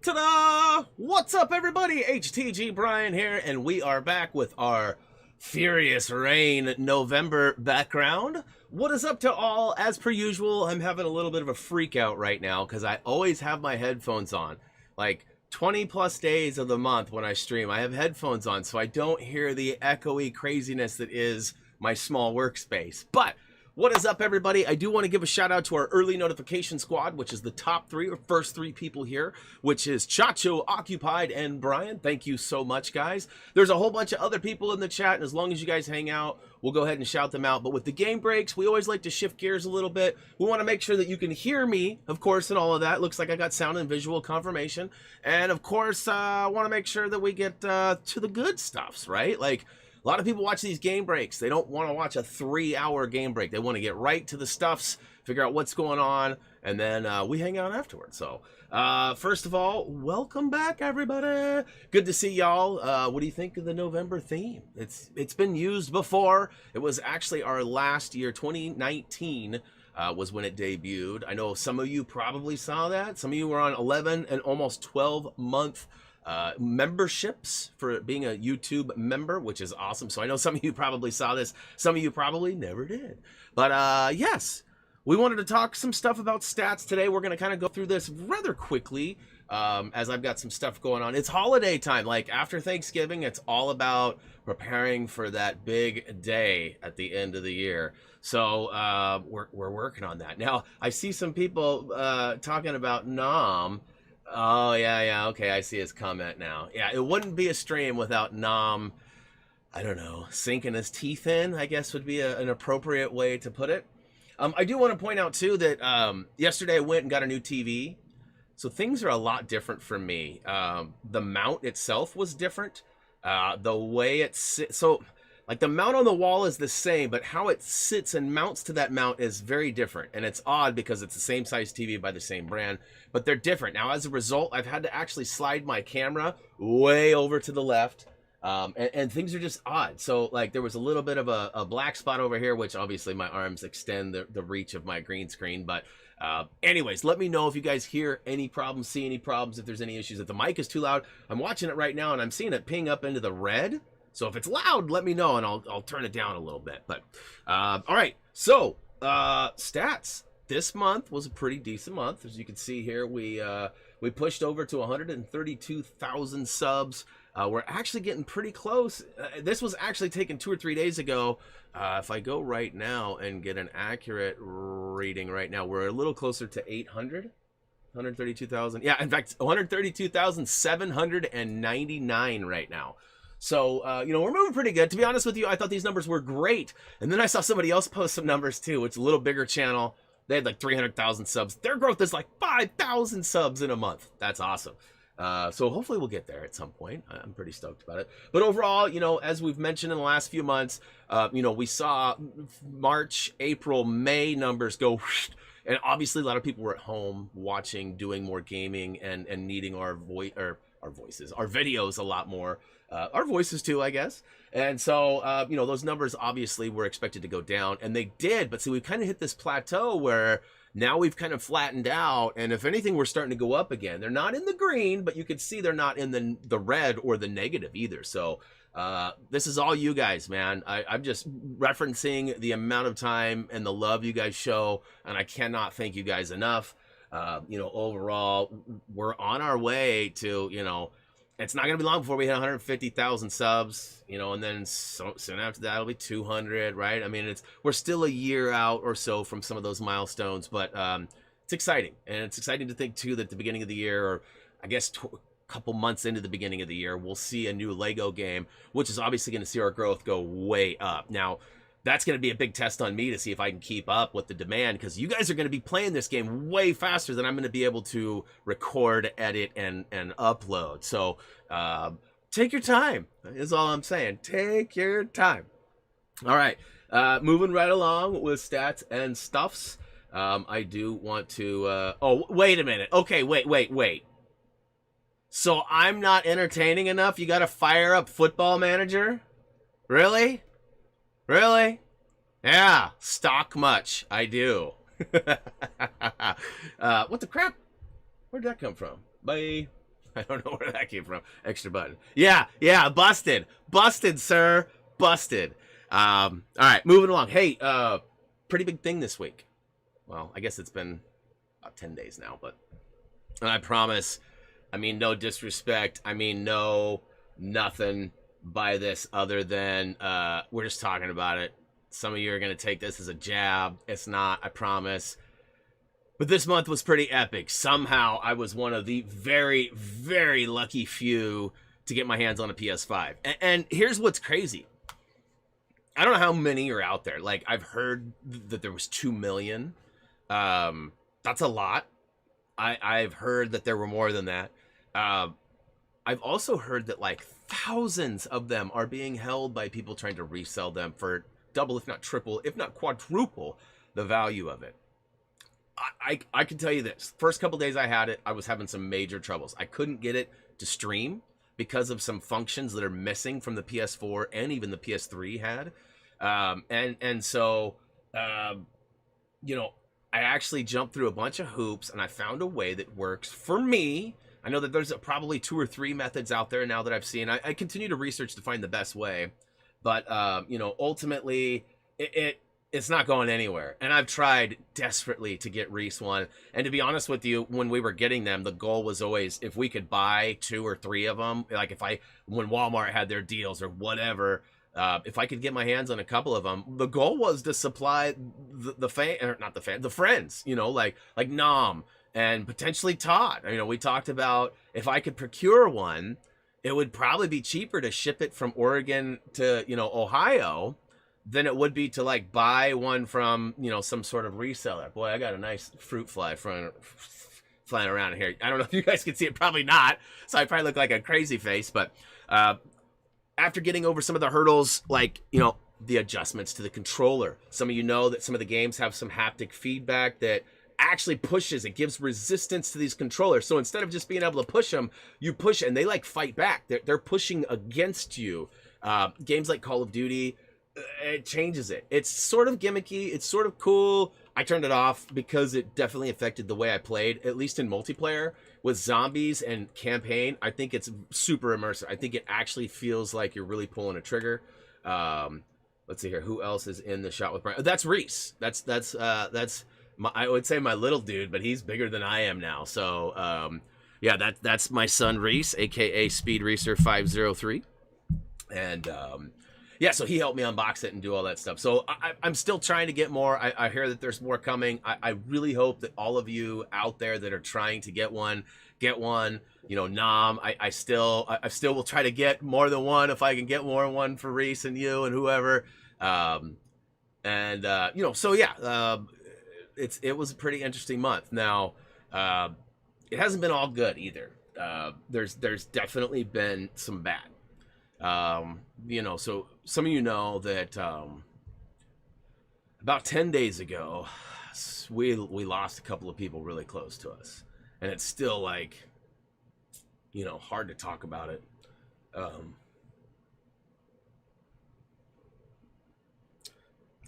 Ta-da! What's up, everybody? HTG Brian here, and we are back with our Furious Rain November background. What is up to all? As per usual, I'm having a little bit of a freak out right now because I always have my headphones on. Like 20 plus days of the month when I stream, I have headphones on so I don't hear the echoey craziness that is my small workspace. But what is up, everybody? I do want to give a shout out to our early notification squad, which is the top three or first three people here, which is Chacho, Occupied, and Brian. Thank you so much, guys. There's a whole bunch of other people in the chat, and as long as you guys hang out, we'll go ahead and shout them out. But with the game breaks, we always like to shift gears a little bit. We want to make sure that you can hear me, of course, and all of that. Looks like I got sound and visual confirmation. And of course, I want to make sure that we get to the good stuffs, right? Like, a lot of people watch these game breaks. They don't want to watch a 3-hour game break. They want to get right to the stuffs, figure out what's going on, and then we hang out afterwards. So, first of all, welcome back, everybody. Good to see y'all. What do you think of the November theme? It's been used before. It was actually our last year, 2019, was when it debuted. I know some of you probably saw that. Some of you were on 11 and almost 12-month memberships for being a YouTube member, which is awesome. So I know some of you probably saw this, some of you probably never did. But yes, we wanted to talk some stuff about stats today. We're going to kind of go through this rather quickly as I've got some stuff going on. It's holiday time. Like after Thanksgiving, it's all about preparing for that big day at the end of the year. So we're working on that. Now, I see some people talking about Nom. Oh, yeah, okay, I see his comment now. Yeah, it wouldn't be a stream without Nom, I don't know, sinking his teeth in, I guess would be an appropriate way to put it. I do want to point out, too, that yesterday I went and got a new TV, so things are a lot different for me. The mount itself was different. The way it sits, so like the mount on the wall is the same, but how it sits and mounts to that mount is very different. And it's odd because it's the same size TV by the same brand, but they're different. Now, as a result, I've had to actually slide my camera way over to the left. And things are just odd. So like there was a little bit of a black spot over here, which obviously my arms extend the reach of my green screen. But anyways, let me know if you guys hear any problems, see any problems, if there's any issues. If the mic is too loud, I'm watching it right now and I'm seeing it ping up into the red. So if it's loud, let me know and I'll turn it down a little bit. But all right, so stats. This month was a pretty decent month. As you can see here, we pushed over to 132,000 subs. We're actually getting pretty close. This was actually taken 2 or 3 days ago. If I go right now and get an accurate reading right now, we're a little closer to 800. 132,000. Yeah, in fact, 132,799 right now. So, you know, we're moving pretty good. To be honest with you, I thought these numbers were great. And then I saw somebody else post some numbers too. It's a little bigger channel. They had like 300,000 subs. Their growth is like 5,000 subs in a month. That's awesome. So hopefully we'll get there at some point. I'm pretty stoked about it. But overall, you know, as we've mentioned in the last few months, you know, we saw March, April, May numbers go whoosh, and obviously a lot of people were at home watching, doing more gaming and needing our voices, our videos a lot more. Our voices too, I guess. And so, you know, those numbers obviously were expected to go down, and they did. But see, we've kind of hit this plateau where now we've kind of flattened out, and if anything, we're starting to go up again. They're not in the green, but you can see they're not in the red or the negative either. So this is all you guys, man. I'm just referencing the amount of time and the love you guys show, and I cannot thank you guys enough. You know, overall, we're on our way to, you know, it's not going to be long before we hit 150,000 subs, you know, and then soon after that, it'll be 200, right? I mean, we're still a year out or so from some of those milestones, but it's exciting. And it's exciting to think, too, that at the beginning of the year, or I guess a couple months into the beginning of the year, we'll see a new Lego game, which is obviously going to see our growth go way up. Now, that's going to be a big test on me to see if I can keep up with the demand, because you guys are going to be playing this game way faster than I'm going to be able to record, edit, and upload. So take your time is all I'm saying. Take your time. All right, moving right along with stats and stuffs. I do want to oh, wait a minute. Okay, wait. So I'm not entertaining enough? You got to fire up Football Manager? Really? Really? Yeah, stock much. I do. What the crap? Where'd that come from? Bye. I don't know where that came from. Extra button. Yeah, busted. Busted, sir. Busted. All right, moving along. Hey, pretty big thing this week. Well, I guess it's been about 10 days now, but I promise, I mean, no disrespect. I mean, no nothing by this other than we're just talking about it. Some of you are going to take this as a jab. It's not, I promise. But this month was pretty epic. Somehow I was one of the very, very lucky few to get my hands on a PS5. And here's what's crazy. I don't know how many are out there. Like, I've heard that there was 2 million. That's a lot. I've heard that there were more than that. I've also heard that like thousands of them are being held by people trying to resell them for double, if not triple, if not quadruple the value of it. I can tell you this. First couple days I had it, I was having some major troubles. I couldn't get it to stream because of some functions that are missing from the PS4 and even the PS3 had. So, you know, I actually jumped through a bunch of hoops and I found a way that works for me. I know that there's probably 2 or 3 methods out there now that I've seen. I continue to research to find the best way, but you know, ultimately it's not going anywhere. And I've tried desperately to get Reese one. And to be honest with you, when we were getting them, the goal was always if we could buy 2 or 3 of them, like when Walmart had their deals or whatever, if I could get my hands on a couple of them, the goal was to supply the friends, you know, like Nam and potentially Todd. You know, we talked about if I could procure one, it would probably be cheaper to ship it from Oregon to, you know, Ohio than it would be to like buy one from, you know, some sort of reseller. Boy, I got a nice fruit fly flying around here. I don't know if you guys can see it, probably not. So I probably look like a crazy face, but after getting over some of the hurdles, like, you know, the adjustments to the controller. Some of you know that some of the games have some haptic feedback that actually pushes, it gives resistance to these controllers. So instead of just being able to push them, you push and they like fight back. They're pushing against you. Games like Call of Duty, it changes it. It's sort of gimmicky. It's sort of cool. I turned it off because it definitely affected the way I played, at least in multiplayer. With zombies and campaign, I think it's super immersive. I think it actually feels like you're really pulling a trigger. Let's see here. Who else is in the shot with Brian? That's Reese. That's I would say my little dude, but he's bigger than I am now. So yeah, that's my son Reese, aka Speed Racer 503, and yeah, so he helped me unbox it and do all that stuff. So I'm still trying to get more. I hear that there's more coming. I really hope that all of you out there that are trying to get one. You know, Nam, I still will try to get more than one if I can get more than one for Reese and you and whoever. You know, so yeah, it was a pretty interesting month. Now, it hasn't been all good either. There's definitely been some bad. You know, so some of you know that about 10 days ago we lost a couple of people really close to us, and it's still like, you know, hard to talk about it.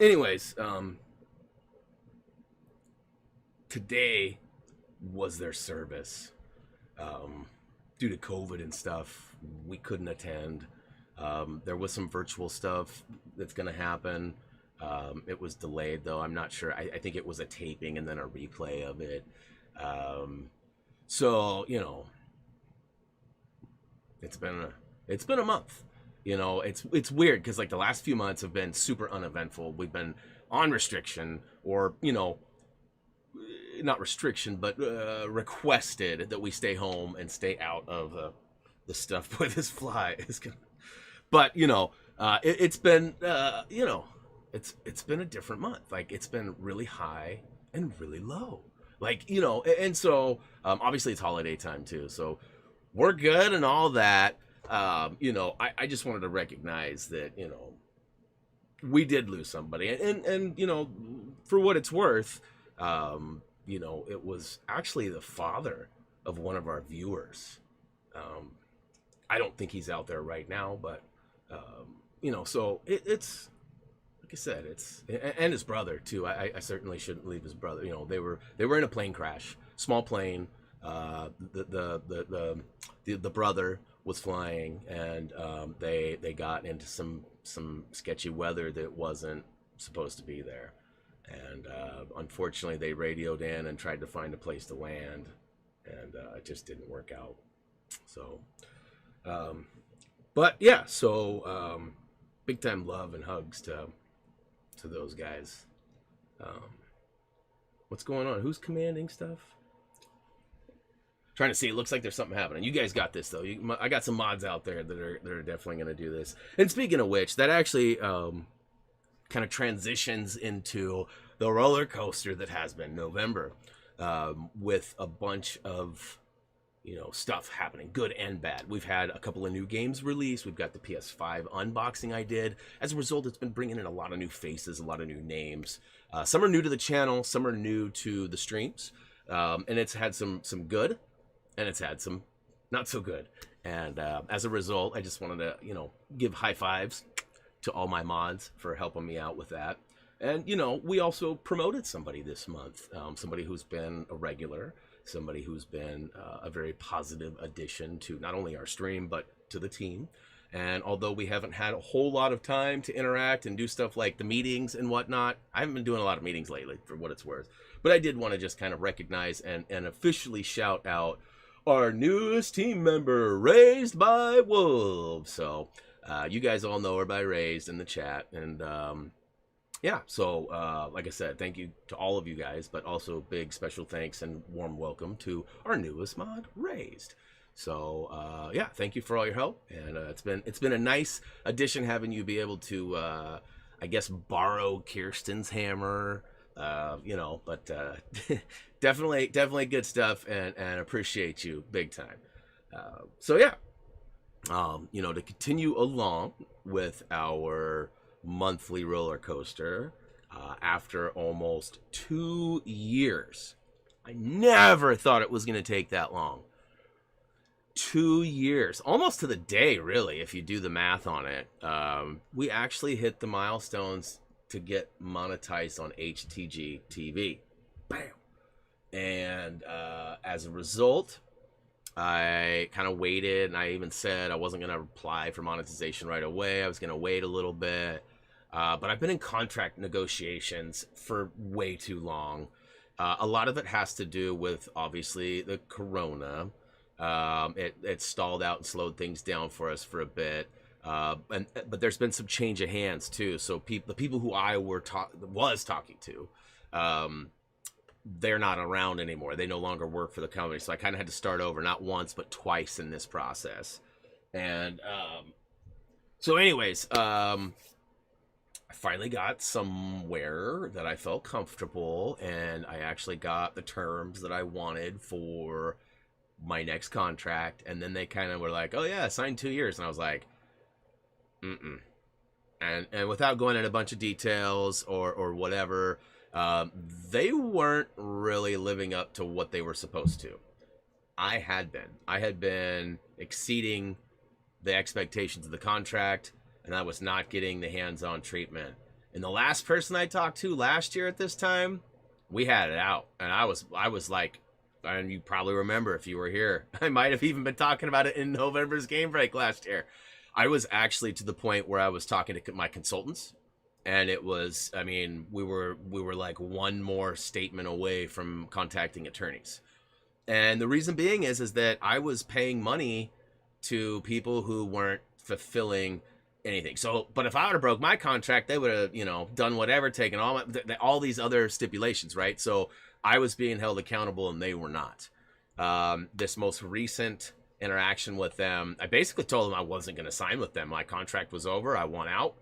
Anyways, today was their service. Due to COVID and stuff, we couldn't attend. There was some virtual stuff that's going to happen. It was delayed, though. I'm not sure. I think it was a taping and then a replay of it. So, you know, it's been a month. You know, it's weird because like the last few months have been super uneventful. We've been on restriction, or, you know, not restriction, but requested that we stay home and stay out of the stuff where this fly is gonna. But, you know, it's been, you know, it's been a different month. Like, it's been really high and really low. Like, you know, and so obviously it's holiday time too. So we're good and all that. You know, I just wanted to recognize that, you know, we did lose somebody. And you know, for what it's worth, you know, it was actually the father of one of our viewers. I don't think he's out there right now, but, you know, so it's, like I said, and his brother too. I certainly shouldn't leave his brother. You know, they were in a plane crash, small plane. The brother was flying, and they got into some sketchy weather that wasn't supposed to be there, and unfortunately they radioed in and tried to find a place to land, and it just didn't work out. So, but yeah, so big time love and hugs to those guys. What's going on? Who's commanding stuff? Trying to see. It looks like there's something happening. You guys got this though. I got some mods out there that are definitely going to do this. And speaking of which, that actually kind of transitions into the roller coaster that has been November, with a bunch of stuff happening, good and bad. We've had a couple of new games released. We've got the PS5 unboxing I did. As a result, it's been bringing in a lot of new faces, a lot of new names. Some are new to the channel, some are new to the streams, and it's had some good, and it's had some not so good. And as a result, I just wanted to give high fives to all my mods for helping me out with that. And we also promoted somebody this month, somebody who's been a regular, somebody who's been a very positive addition to not only our stream but to the team. And although we haven't had a whole lot of time to interact and do stuff like the meetings and whatnot, I haven't been doing a lot of meetings lately, for what it's worth. But I did want to just kind of recognize and officially shout out our newest team member, Raised by Wolves. So you guys all know her by Raised in the chat. And yeah, so like I said, thank you to all of you guys, but also big special thanks and warm welcome to our newest mod, Raised. So yeah, thank you for all your help, and it's been a nice addition having you be able to I guess borrow Kirsten's hammer, but definitely good stuff, and appreciate you big time. So yeah, to continue along with our monthly roller coaster, after almost 2 years. I never thought it was going to take that long. 2 years, almost to the day, really, if you do the math on it. We actually hit the milestones to get monetized on HTG TV. Bam! And as a result, I kind of waited, and I even said I wasn't going to apply for monetization right away. I was going to wait a little bit. But I've been in contract negotiations for way too long. A lot of it has to do with, obviously, the corona. It stalled out and slowed things down for us for a bit. But there's been some change of hands, too. So the people who I was talking to, they're not around anymore. They no longer work for the company. So I kind of had to start over, not once, but twice in this process. And so anyways, I finally got somewhere that I felt comfortable, and I actually got the terms that I wanted for my next contract. And then they kind of were like, oh yeah, sign 2 years. And I was like, and without going into a bunch of details or whatever, they weren't really living up to what they were supposed to. I had been exceeding the expectations of the contract, and I was not getting the hands-on treatment. And the last person I talked to last year at this time, we had it out. And I was like, and you probably remember if you were here, I might have even been talking about it in November's Gamebreak last year. I was actually to the point where I was talking to my consultants, and it was, I mean, we were like one more statement away from contacting attorneys. And the reason being is that I was paying money to people who weren't fulfilling anything. So, but if I would have broke my contract, they would have, done whatever, taken all these other stipulations, right? So I was being held accountable, and they were not. This most recent interaction with them, I basically told them I wasn't going to sign with them. My contract was over. I want out.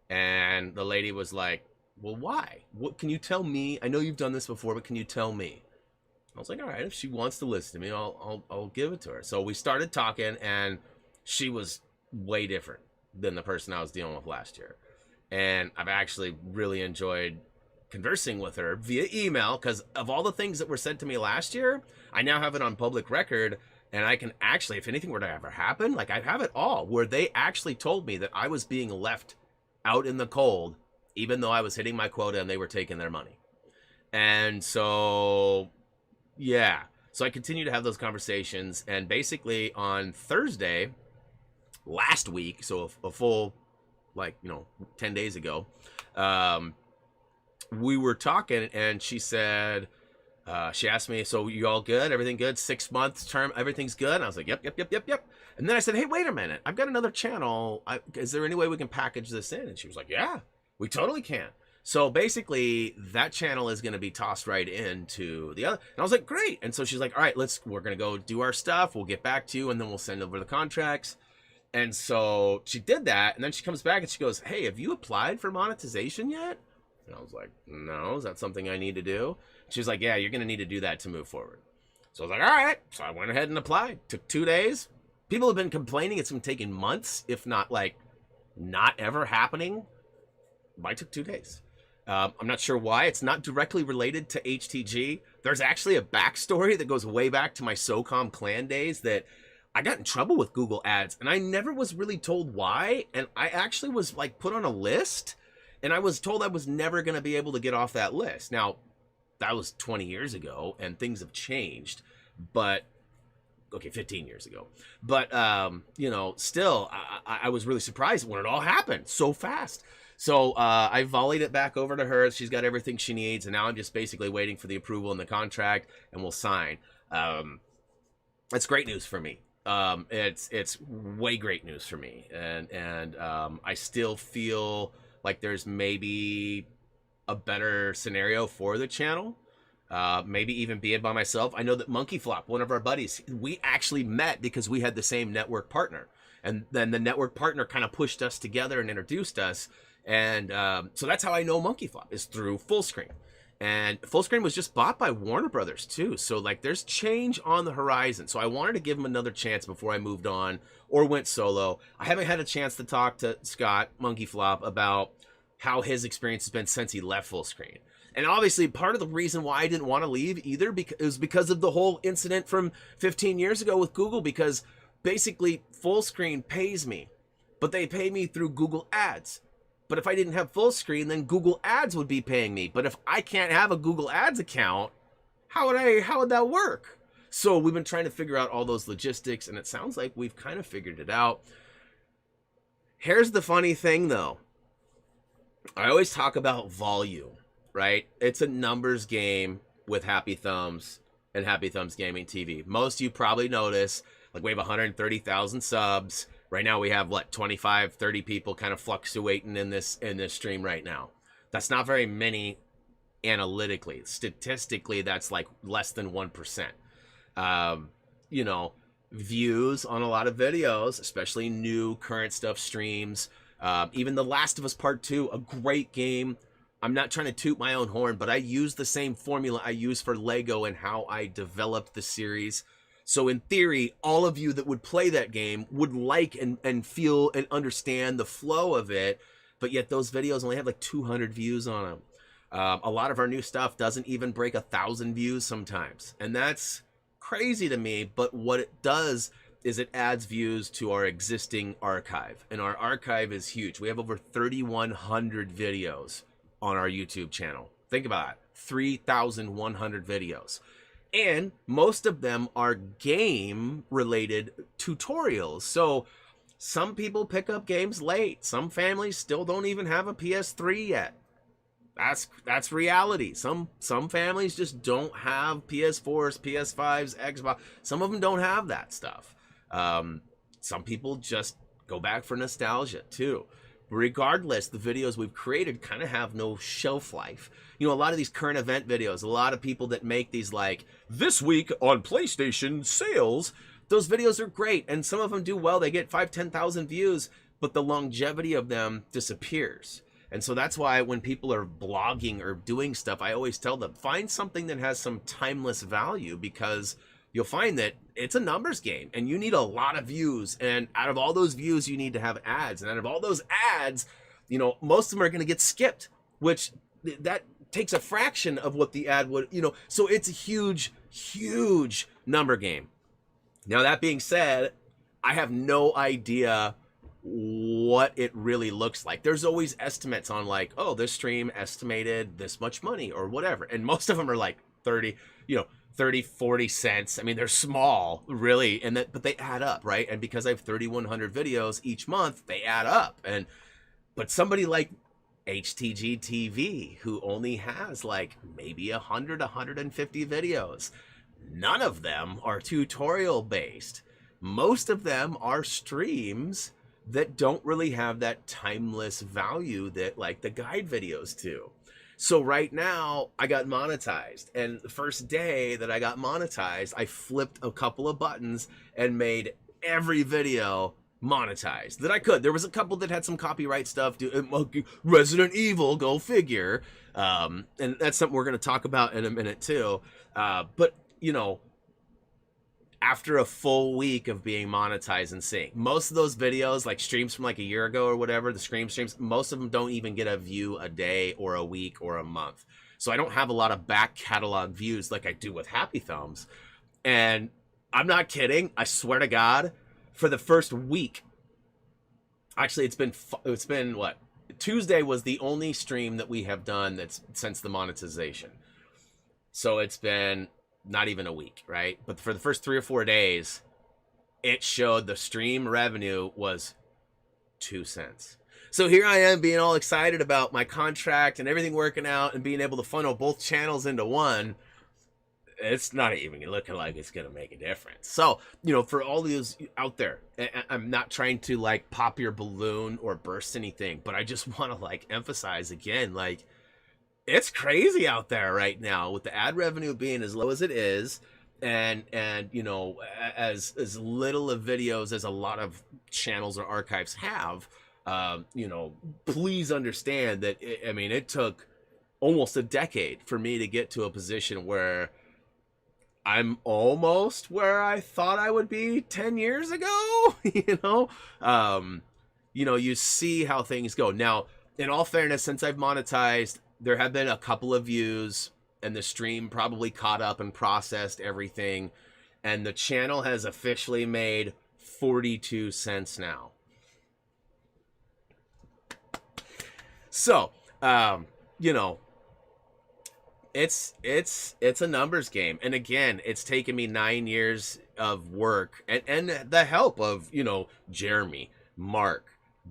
And the lady was like, well, why? What can you tell me? I know you've done this before, but can you tell me? I was like, all right, if she wants to listen to me, I'll give it to her. So we started talking, and she was way different than the person I was dealing with last year. And I've actually really enjoyed conversing with her via email, because of all the things that were said to me last year, I now have it on public record, and I can actually, if anything were to ever happen, like I have it all, where they actually told me that I was being left out in the cold, even though I was hitting my quota and they were taking their money. And so, yeah. So I continue to have those conversations, and basically on Thursday last week, so a full, like, 10 days ago, we were talking, and she said, she asked me, so you all good? Everything good? 6 months term? Everything's good? And I was like, yep. And then I said, hey, wait a minute. I've got another channel. Is there any way we can package this in? And she was like, yeah, we totally can. So basically, that channel is going to be tossed right into the other. And I was like, great. And so she's like, all right, we're going to go do our stuff. We'll get back to you, and then we'll send over the contracts. And so she did that. And then she comes back and she goes, hey, have you applied for monetization yet? And I was like, no, is that something I need to do? She was like, yeah, you're going to need to do that to move forward. So I was like, all right. So I went ahead and applied. Took 2 days. People have been complaining it's been taking months, if not not ever happening. I took 2 days. I'm not sure why. It's not directly related to HTG. There's actually a backstory that goes way back to my SOCOM clan days that I got in trouble with Google Ads, and I never was really told why. And I actually was put on a list, and I was told I was never going to be able to get off that list. Now, that was 20 years ago, and things have changed, but okay, 15 years ago. But, still, I was really surprised when it all happened so fast. So I volleyed it back over to her. She's got everything she needs, and now I'm just basically waiting for the approval in the contract, and we'll sign. That's great news for me. It's way great news for me, and I still feel like there's maybe a better scenario for the channel. Maybe even be it by myself. I know that Monkey Flop, one of our buddies, we actually met because we had the same network partner, and then the network partner kind of pushed us together and introduced us. And so that's how I know Monkey Flop, is through Fullscreen. And Fullscreen was just bought by Warner Brothers too. So there's change on the horizon. So I wanted to give him another chance before I moved on or went solo. I haven't had a chance to talk to Scott, Monkey Flop, about how his experience has been since he left Fullscreen. And obviously part of the reason why I didn't want to leave either was because of the whole incident from 15 years ago with Google, because basically Fullscreen pays me, but they pay me through Google Ads. But if I didn't have Fullscreen, then Google Ads would be paying me. But if I can't have a Google Ads account, how would that work? So we've been trying to figure out all those logistics, and it sounds like we've kind of figured it out. Here's the funny thing, though. I always talk about volume, right? It's a numbers game with Happy Thumbs and Happy Thumbs Gaming TV. Most of you probably notice, we have 130,000 subs. Right now we have 25, 30 people kind of fluctuating in this stream right now. That's not very many analytically. Statistically, that's less than 1%. Views on a lot of videos, especially new current stuff streams. Even The Last of Us Part 2, a great game. I'm not trying to toot my own horn, but I use the same formula I use for Lego and how I developed the series. So in theory, all of you that would play that game would like and feel and understand the flow of it, but yet those videos only have 200 views on them. A lot of our new stuff doesn't even break 1,000 views sometimes, and that's crazy to me. But what it does is it adds views to our existing archive, and our archive is huge. We have over 3,100 videos on our YouTube channel. Think about it, 3,100 videos. And most of them are game-related tutorials. So some people pick up games late. Some families still don't even have a PS3 yet. That's reality. Some families just don't have PS4s, PS5s, Xbox. Some of them don't have that stuff. Some people just go back for nostalgia too. Regardless, the videos we've created kind of have no shelf life. A lot of these current event videos, a lot of people that make these this week on PlayStation sales, those videos are great, and some of them do well. They get 5,000-10,000 views, but the longevity of them disappears. And so that's why when people are blogging or doing stuff, I always tell them, find something that has some timeless value, because you'll find that it's a numbers game and you need a lot of views. And out of all those views, you need to have ads. And out of all those ads, most of them are going to get skipped, which that takes a fraction of what the ad would, so it's a huge, number game. Now, that being said, I have no idea what it really looks like. There's always estimates on like, oh, this stream estimated this much money or whatever. And most of them are like 30, 40 cents. I mean, they're small, really, and but they add up, right? And because I have 3,100 videos each month, they add up. But somebody like HTG TV, who only has like maybe 150 videos, none of them are tutorial based. Most of them are streams that don't really have that timeless value that like the guide videos do. So right now I got monetized, and the first day that I got monetized, I flipped a couple of buttons and made every video monetized that I could. There was a couple that had some copyright stuff, Resident Evil, go figure. And that's something we're going to talk about in a minute too. But after a full week of being monetized and seeing most of those videos, like streams from like a year ago or whatever, the streams, most of them don't even get a view a day or a week or a month. So I don't have a lot of back catalog views like I do with Happy Thumbs. And I'm not kidding. I swear to God, for the first week, actually it's been what? Tuesday was the only stream that we have done that's since the monetization. So it's been not even a week, right? But for the first 3 or 4 days, it showed the stream revenue was 2 cents. So here I am being all excited about my contract and everything working out and being able to funnel both channels into one. It's not even looking like it's going to make a difference. So, for all those out there, I'm not trying to like pop your balloon or burst anything, but I just want to like emphasize again, like, it's crazy out there right now with the ad revenue being as low as it is, and as little of videos as a lot of channels or archives have. Please understand that it took almost a decade for me to get to a position where I'm almost where I thought I would be 10 years ago. You see how things go. Now, in all fairness, since I've monetized, there have been a couple of views, and the stream probably caught up and processed everything, and the channel has officially made 42 cents now. So, it's a numbers game. And again, it's taken me 9 years of work and the help of, Jeremy, Mark,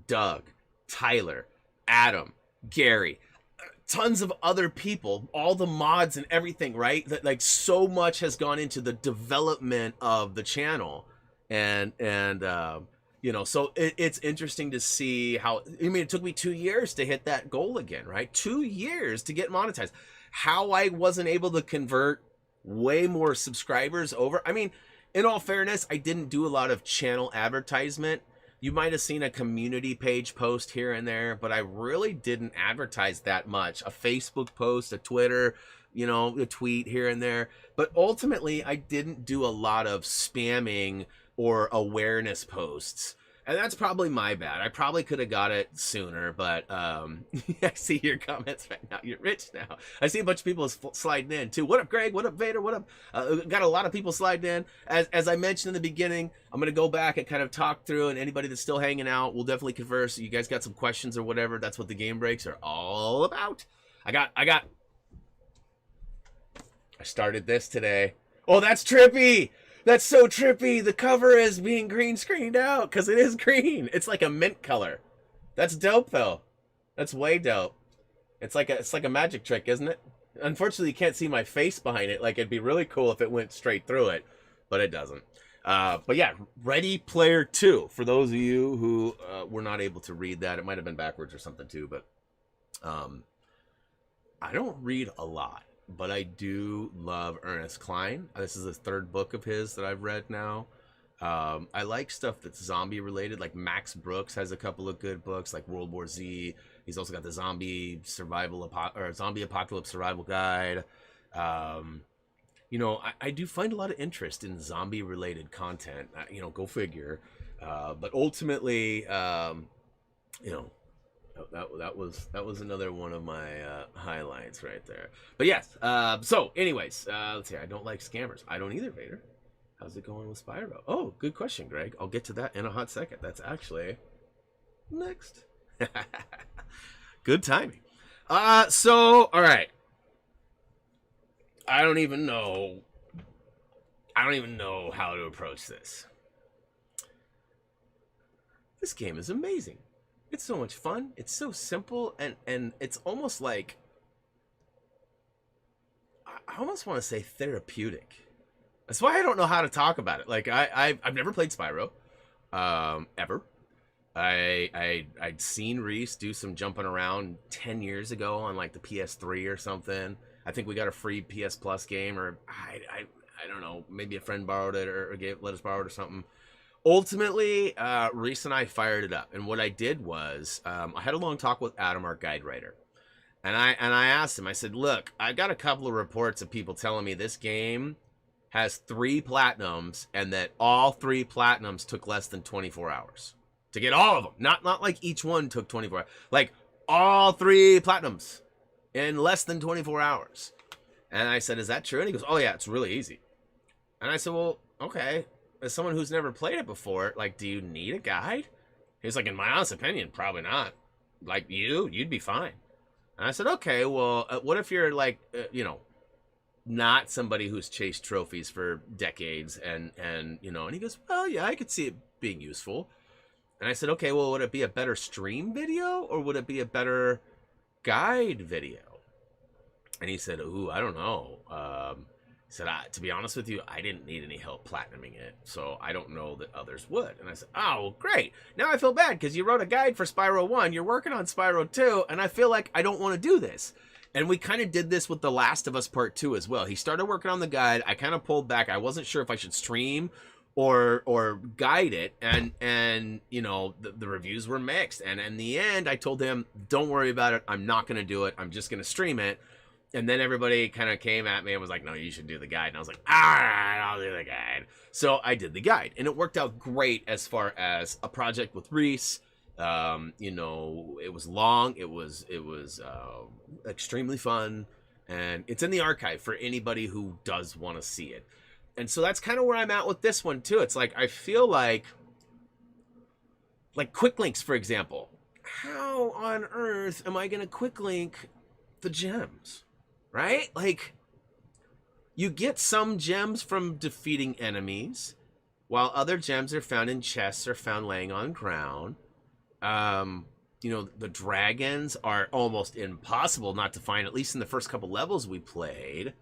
Doug, Tyler, Adam, Gary, tons of other people, all the mods and everything, right? That like so much has gone into the development of the channel. And so it's interesting to see how, it took me 2 years to hit that goal again, right? 2 years to get monetized. How I wasn't able to convert way more subscribers over. In all fairness, I didn't do a lot of channel advertisement. You might have seen a community page post here and there, but I really didn't advertise that much. A Facebook post, a Twitter, a tweet here and there. But ultimately, I didn't do a lot of spamming or awareness posts. And that's probably my bad. I probably could have got it sooner, but I see your comments right now. You're rich now. I see a bunch of people sliding in too. What up, Greg? What up, Vader? What up? Got a lot of people sliding in. As I mentioned in the beginning, I'm going to go back and kind of talk through, and anybody that's still hanging out, we'll definitely converse. You guys got some questions or whatever. That's what the game breaks are all about. I started this today. Oh, that's trippy. That's so trippy. The cover is being green screened out because it is green. It's like a mint color. That's dope though. That's way dope. It's like a magic trick, isn't it? Unfortunately, you can't see my face behind it. Like, it'd be really cool if it went straight through it, but it doesn't. But yeah, Ready Player 2. For those of you who were not able to read that, it might have been backwards or something too. But I don't read a lot. But I do love Ernest Cline. This is the third book of his that I've read now. I like stuff that's zombie related. Like Max Brooks has a couple of good books, like World War Z. He's also got the Zombie Apocalypse Survival Guide. I do find a lot of interest in zombie related content. Go figure. But ultimately, that was another one of my highlights right there. But yes, so anyways, let's see. I don't like scammers. I don't either, Vader. How's it going with Spyro? Oh, good question, Greg. I'll get to that in a hot second. That's actually Next. Good timing. So, all right. I don't even know how to approach this. This game is amazing. It's so much fun. It's so simple, and it's almost like, I almost want to say therapeutic. That's why I don't know how to talk about it. Like I've never played Spyro, ever. I'd seen Reese do some jumping around 10 years ago on like the PS3 or something. I think we got a free PS Plus game, or I don't know, maybe a friend borrowed it or let us borrow it or something. Ultimately, Reese and I fired it up, and what I did was I had a long talk with Adam, our guide writer, and I asked him. I said, "Look, I got a couple of reports of people telling me this game has 3 platinums, and that all 3 platinums took less than 24 hours to get all of them. Not like each one took 24 hours. Like all 3 platinums in less than 24 hours." And I said, "Is that true?" And he goes, "Oh yeah, it's really easy." And I said, "Well, okay. As someone who's never played it before, like, do you need a guide?" He's like, "In my honest opinion, probably not. Like, you'd be fine." And I said, "Okay, well, what if you're like, not somebody who's chased trophies for decades and and he goes, "Well, yeah, I could see it being useful." And I said, "Okay, well, would it be a better stream video or would it be a better guide video?" And he said, "Ooh, I don't know." He said, "To be honest with you, I didn't need any help platinuming it, so I don't know that others would." And I said, "Oh, well, great. Now I feel bad because you wrote a guide for Spyro 1, you're working on Spyro 2, and I feel like I don't want to do this." And we kind of did this with The Last of Us Part 2 as well. He started working on the guide. I kind of pulled back. I wasn't sure if I should stream or guide it, and the reviews were mixed. And in the end, I told him, "Don't worry about it. I'm not going to do it. I'm just going to stream it." And then everybody kind of came at me and was like, "No, you should do the guide." And I was like, "All right, I'll do the guide." So I did the guide, and it worked out great as far as a project with Reese. It was long. It was extremely fun, and it's in the archive for anybody who does want to see it. And so that's kind of where I'm at with this one too. It's like I feel like quick links, for example. How on earth am I going to quick link the gems? Right? Like, you get some gems from defeating enemies, while other gems are found in chests or found laying on ground. The dragons are almost impossible not to find, at least in the first couple levels we played.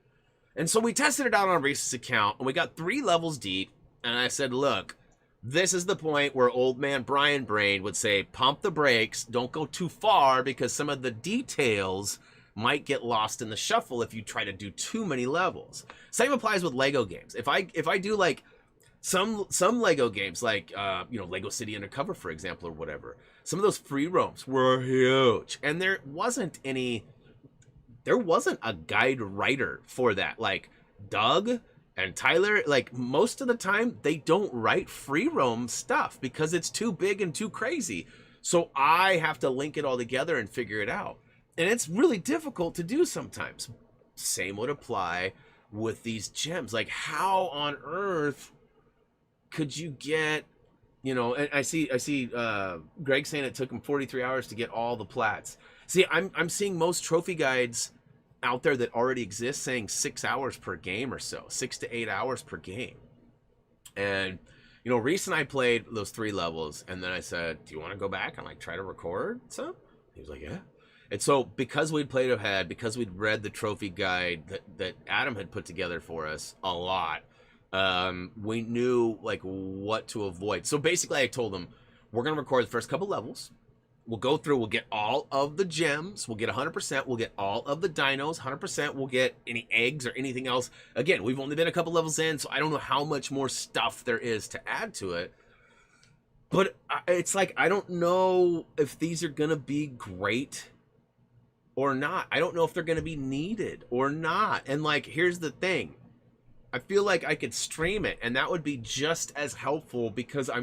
And so we tested it out on Reese's account, and we got 3 levels deep, and I said, "Look, this is the point where old man Brian Brain would say, pump the brakes, don't go too far, because some of the details might get lost in the shuffle if you try to do too many levels." Same applies with Lego games. If I do like some Lego games, like Lego City Undercover, for example, or whatever, some of those free roams were huge, and there wasn't a guide writer for that. Like Doug and Tyler, like most of the time they don't write free roam stuff because it's too big and too crazy. So I have to link it all together and figure it out. And it's really difficult to do sometimes. Same would apply with these gems. Like, how on earth could you get, and I see Greg saying it took him 43 hours to get all the plats. See, I'm seeing most trophy guides out there that already exist saying 6 hours per game or so, 6 to 8 hours per game. And Reese and I played those 3 levels, and then I said, "Do you want to go back and try to record some?" He was like, "Yeah." And so because we'd played ahead, because we'd read the trophy guide that Adam had put together for us a lot, we knew what to avoid. So basically I told him, we're going to record the first couple levels. We'll go through, we'll get all of the gems, we'll get 100%, we'll get all of the dinos, 100%, we'll get any eggs or anything else. Again, we've only been a couple levels in, so I don't know how much more stuff there is to add to it. But it's like, I don't know if these are going to be great or not. I don't know if they're going to be needed or not. And here's the thing. I feel like I could stream it, and that would be just as helpful, because I'll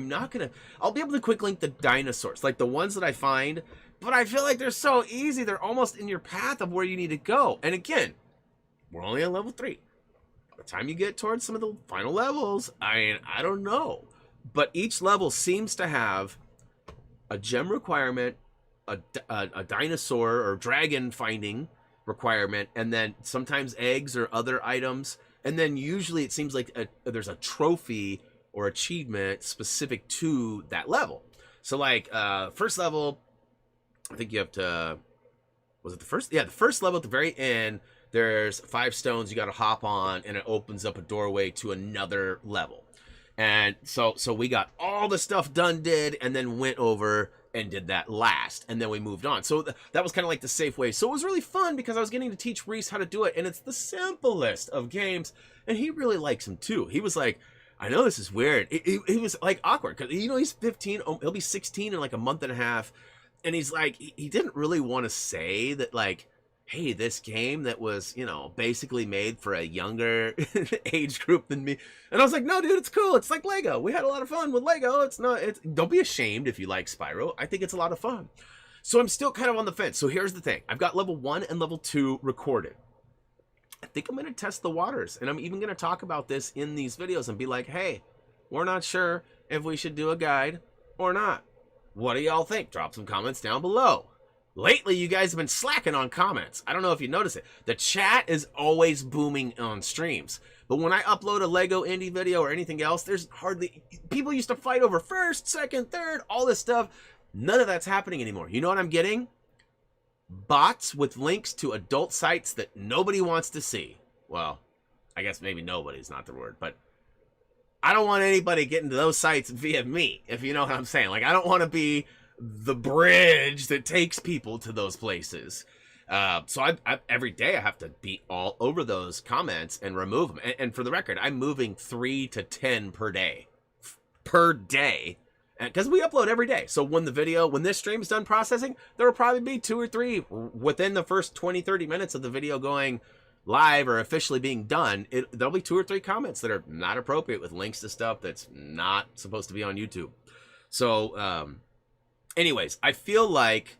be able to quick link the dinosaurs, like the ones that I find, but I feel like they're so easy. They're almost in your path of where you need to go. And again, we're only on level 3. By the time you get towards some of the final levels, I don't know. But each level seems to have a gem requirement, a dinosaur or dragon finding requirement, and then sometimes eggs or other items. And then usually it seems like there's a trophy or achievement specific to that level. So like first level, I think you have to, was it the first? Yeah, the first level at the very end, there's 5 stones you got to hop on, and it opens up a doorway to another level. And so we got all the stuff done, and then went over and did that last, and then we moved on. So that was kind of like the safe way. So it was really fun because I was getting to teach Reese how to do it, and it's the simplest of games, and he really likes them too. He was like, I know this is weird. He was like awkward because, you know, he's 15, he'll be 16 in like a month and a half, and he's like, he didn't really want to say that, like, hey, this game that was, you know, basically made for a younger age group than me. And I was like, no, dude, it's cool. It's like Lego. We had a lot of fun with Lego. Don't be ashamed if you like Spyro. I think it's a lot of fun. So I'm still kind of on the fence. So here's the thing. I've got level 1 and level 2 recorded. I think I'm going to test the waters. And I'm even going to talk about this in these videos and be like, hey, we're not sure if we should do a guide or not. What do y'all think? Drop some comments down below. Lately, you guys have been slacking on comments. I don't know if you notice it. The chat is always booming on streams. But when I upload a Lego indie video or anything else, there's hardly... People used to fight over first, second, third, all this stuff. None of that's happening anymore. You know what I'm getting? Bots with links to adult sites that nobody wants to see. Well, I guess maybe nobody's not the word, but I don't want anybody getting to those sites via me, if you know what I'm saying. Like, I don't want to be the bridge that takes people to those places. So I every day I have to be all over those comments and remove them. And for the record, I'm moving 3 to 10 per day. Per day. Because we upload every day. So when this stream is done processing, there will probably be 2 or 3 within the first 20, 30 minutes of the video going live or officially being done. There'll be 2 or 3 comments that are not appropriate with links to stuff that's not supposed to be on YouTube. So, anyways, I feel like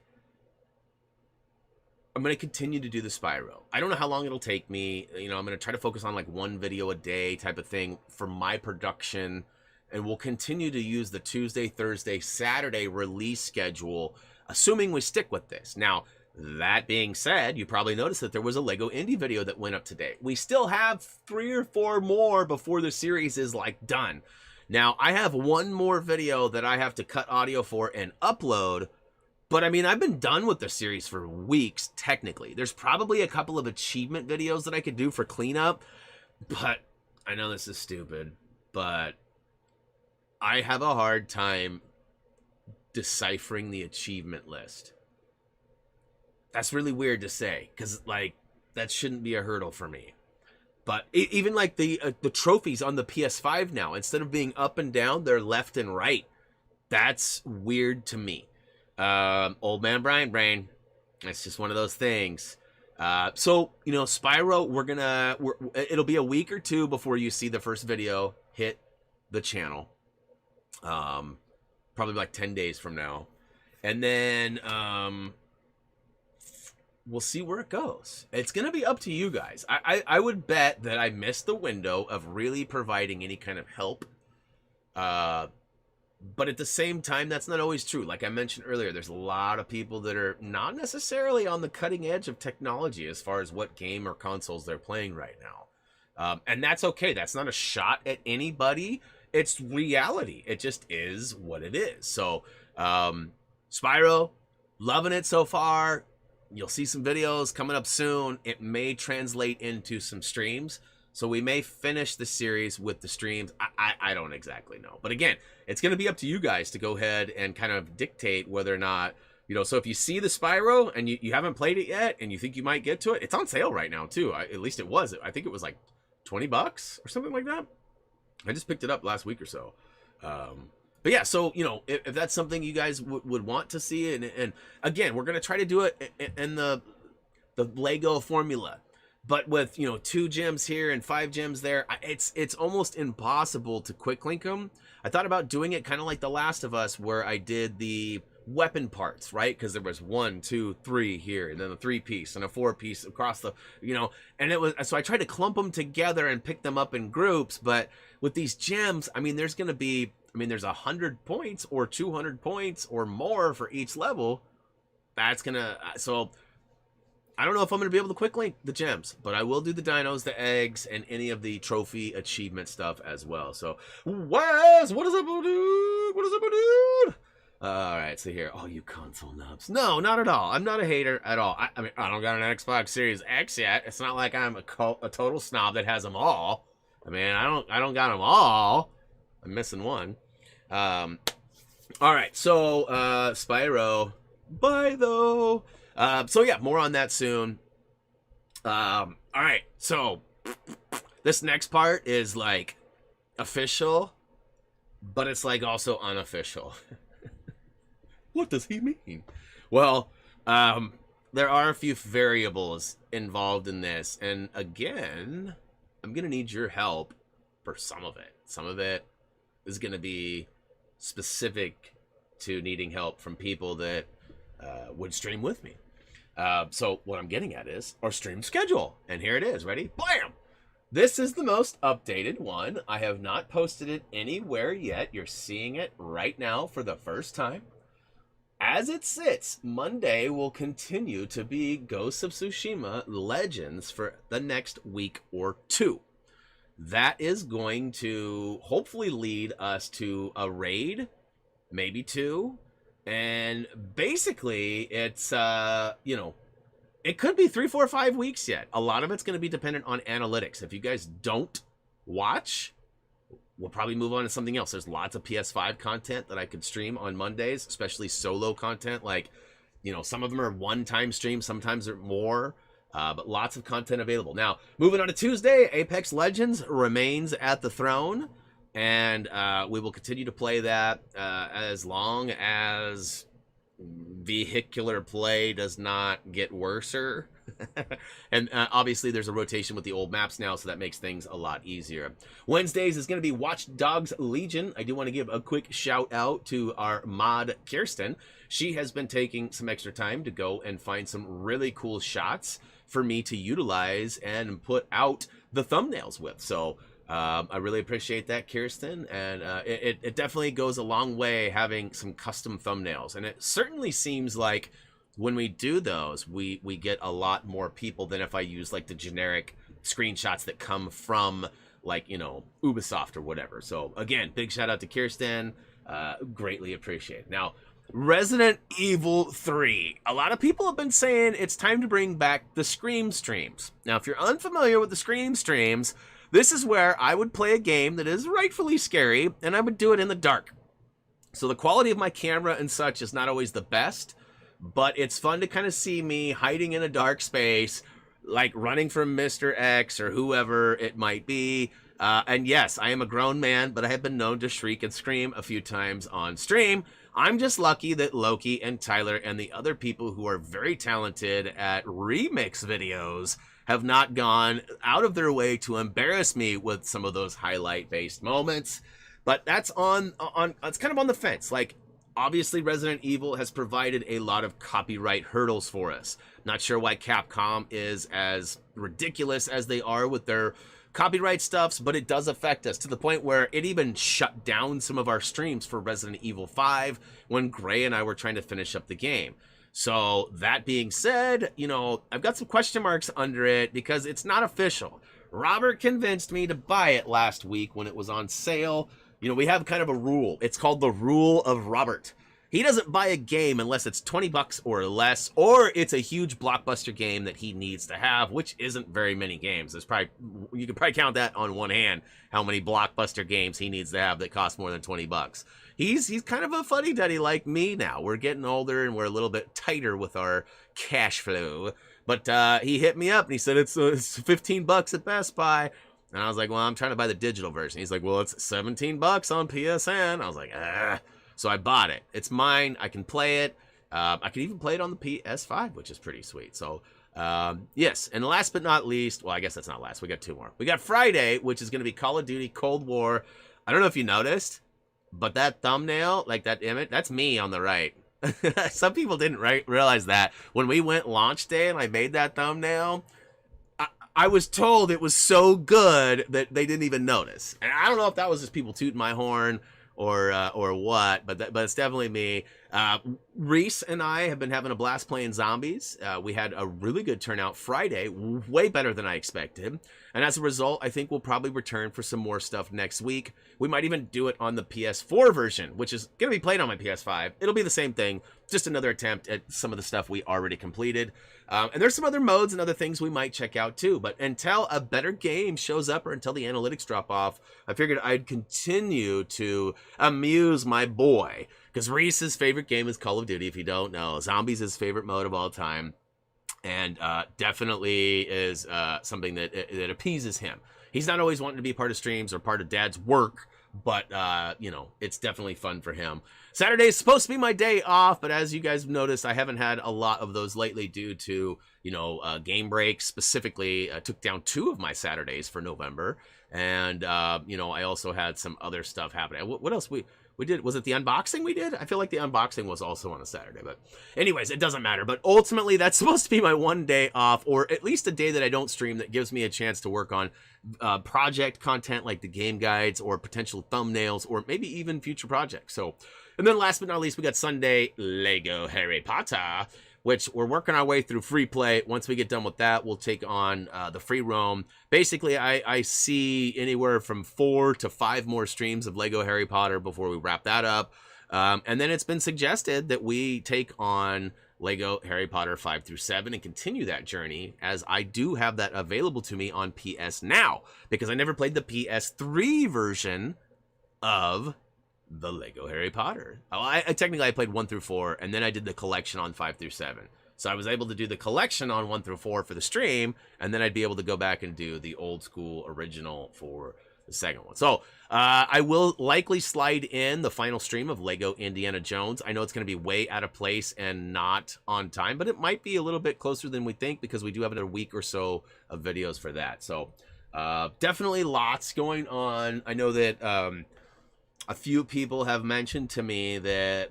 I'm going to continue to do the Spyro. I don't know how long it'll take me. You know, I'm going to try to focus on like 1 video a day type of thing for my production. And we'll continue to use the Tuesday, Thursday, Saturday release schedule, assuming we stick with this. Now, that being said, you probably noticed that there was a Lego Indie video that went up today. We still have 3 or 4 more before the series is like done. Now, I have 1 more video that I have to cut audio for and upload, but I mean, I've been done with the series for weeks, technically. There's probably a couple of achievement videos that I could do for cleanup, but I know this is stupid, but I have a hard time deciphering the achievement list. That's really weird to say, because, like, that shouldn't be a hurdle for me. But even like the trophies on the PS5 now, instead of being up and down, they're left and right. That's weird to me. Old man Brian Brain. It's just one of those things. So, you know, Spyro, it'll be a week or 2 before you see the first video hit the channel. Probably like 10 days from now. And then, we'll see where it goes. It's going to be up to you guys. I would bet that I missed the window of really providing any kind of help. But at the same time, that's not always true. Like I mentioned earlier, there's a lot of people that are not necessarily on the cutting edge of technology as far as what game or consoles they're playing right now. And that's okay. That's not a shot at anybody. It's reality. It just is what it is. So, Spyro, loving it so far. You'll see some videos coming up soon. It may translate into some streams. So we may finish the series with the streams. I don't exactly know. But again, it's going to be up to you guys to go ahead and kind of dictate whether or not, you know, so if you see the Spyro and you haven't played it yet and you think you might get to it, it's on sale right now too. At least it was. I think it was like $20 or something like that. I just picked it up last week or so. But yeah, so, you know, if that's something you guys would want to see, and again, we're going to try to do it in the Lego formula, but with, you know, 2 gems here and 5 gems there, it's almost impossible to quick link them. I thought about doing it kind of like The Last of Us, where I did the weapon parts, right? Because there was 1, 2, 3 here, and then a 3-piece and a 4-piece across the, you know, and it was, so I tried to clump them together and pick them up in groups. But with these gems, I mean, there's going to be I mean, there's 100 points or 200 points or more for each level. That's gonna, so I don't know if I'm gonna be able to quick link the gems, but I will do the dinos, the eggs, and any of the trophy achievement stuff as well. So, Wes, what is up, dude? What is up, dude? All right, so here, oh, you console nubs. No, not at all. I'm not a hater at all. I mean, I don't got an Xbox Series X yet. It's not like I'm a total snob that has them all. I mean, I don't got them all. I'm missing one. All right, so Spyro, bye though. So yeah, more on that soon. All right, so this next part is like official, but it's like also unofficial. What does he mean? Well, there are a few variables involved in this, and again, I'm gonna need your help for some of it. Some of it is gonna be specific to needing help from people that would stream with me. So what I'm getting at is our stream schedule, and here it is. Ready? Blam! This is the most updated one. I have not posted it anywhere yet. You're seeing it right now for the first time. As it sits, Monday will continue to be Ghosts of Tsushima Legends for the next week or two. That is going to hopefully lead us to a raid, maybe two. And basically, it's, you know, it could be 3, 4, 5 weeks yet. A lot of it's going to be dependent on analytics. If you guys don't watch, we'll probably move on to something else. There's lots of PS5 content that I could stream on Mondays, especially solo content. Like, you know, some of them are one-time streams, sometimes they're more, but lots of content available. Now, moving on to Tuesday, Apex Legends remains at the throne, and we will continue to play that as long as vehicular play does not get worser. And obviously there's a rotation with the old maps now, so that makes things a lot easier. Wednesdays is going to be Watch Dogs Legion. I do want to give a quick shout out to our mod Kirsten. She has been taking some extra time to go and find some really cool shots for me to utilize and put out the thumbnails with. So I really appreciate that, Kirsten, and it definitely goes a long way having some custom thumbnails. And it certainly seems like when we do those, we get a lot more people than if I use like the generic screenshots that come from, like, you know, Ubisoft or whatever. So again, big shout out to Kirsten, greatly appreciate it. Now, Resident Evil 3. A lot of people have been saying it's time to bring back the Scream streams. Now, if you're unfamiliar with the Scream streams, this is where I would play a game that is rightfully scary, and I would do it in the dark. So the quality of my camera and such is not always the best, but it's fun to kind of see me hiding in a dark space, like running from Mr. X or whoever it might be. And yes, I am a grown man, but I have been known to shriek and scream a few times on stream. I'm just lucky that Loki and Tyler and the other people who are very talented at remix videos have not gone out of their way to embarrass me with some of those highlight-based moments. But that's it's kind of on the fence. Like, obviously Resident Evil has provided a lot of copyright hurdles for us. Not sure why Capcom is as ridiculous as they are with their copyright stuffs, but it does affect us to the point where it even shut down some of our streams for Resident Evil 5 when Gray and I were trying to finish up the game. So that being said, you know, I've got some question marks under it because it's not official. Robert convinced me to buy it last week when it was on sale. You know, we have kind of a rule. It's called the Rule of Robert. He doesn't buy a game unless it's 20 bucks or less, or it's a huge blockbuster game that he needs to have, which isn't very many games. There's probably, you can probably count that on one hand, how many blockbuster games he needs to have that cost more than 20 bucks. He's kind of a fuddy-duddy like me now. We're getting older and we're a little bit tighter with our cash flow. But he hit me up and he said it's 15 bucks at Best Buy. And I was like, well, I'm trying to buy the digital version. He's like, well, it's 17 bucks on PSN. I was like, ah. So I bought it. It's mine. I can play it. I can even play it on the PS5, which is pretty sweet. So, yes. And last but not least, well, I guess that's not last. We got two more. We got Friday, which is going to be Call of Duty Cold War. I don't know if you noticed, but that thumbnail, like that image, that's me on the right. Some people didn't realize that. When we went launch day and I made that thumbnail, I was told it was so good that they didn't even notice. And I don't know if that was just people tooting my horn or what, but it's definitely me. Reese and I have been having a blast playing zombies. We had a really good turnout Friday, way better than I expected. And as a result, I think we'll probably return for some more stuff next week. We might even do it on the PS4 version, which is going to be played on my PS5. It'll be the same thing, just another attempt at some of the stuff we already completed. And there's some other modes and other things we might check out too. But until a better game shows up or until the analytics drop off, I figured I'd continue to amuse my boy. Because Reese's favorite game is Call of Duty, if you don't know. Zombies is his favorite mode of all time. And definitely is something that appeases him. He's not always wanting to be part of streams or part of Dad's work, but, you know, it's definitely fun for him. Saturday is supposed to be my day off, but as you guys noticed, I haven't had a lot of those lately due to, you know, Gamebreak. Specifically, took down 2 of my Saturdays for November. And, you know, I also had some other stuff happening. What else we did? Was it the unboxing we did? I feel like the unboxing was also on a Saturday, but anyways, it doesn't matter. But ultimately, that's supposed to be my one day off, or at least a day that I don't stream that gives me a chance to work on project content like the game guides or potential thumbnails or maybe even future projects. So, and then last but not least, we got Sunday Lego Harry Potter, which we're working our way through free play. Once we get done with that, we'll take on the free roam. Basically, I see anywhere from 4 to 5 more streams of Lego Harry Potter before we wrap that up. And then it's been suggested that we take on Lego Harry Potter 5 through 7 and continue that journey, as I do have that available to me on PS Now, because I never played the PS3 version of the Lego Harry Potter. Oh, I technically I played 1 through 4, and then I did the collection on 5 through 7. So I was able to do the collection on 1 through 4 for the stream, and then I'd be able to go back and do the old school original for the second one. So I will likely slide in the final stream of Lego Indiana Jones. I know it's going to be way out of place and not on time, but it might be a little bit closer than we think, because we do have another week or so of videos for that. So definitely lots going on. I know that a few people have mentioned to me that,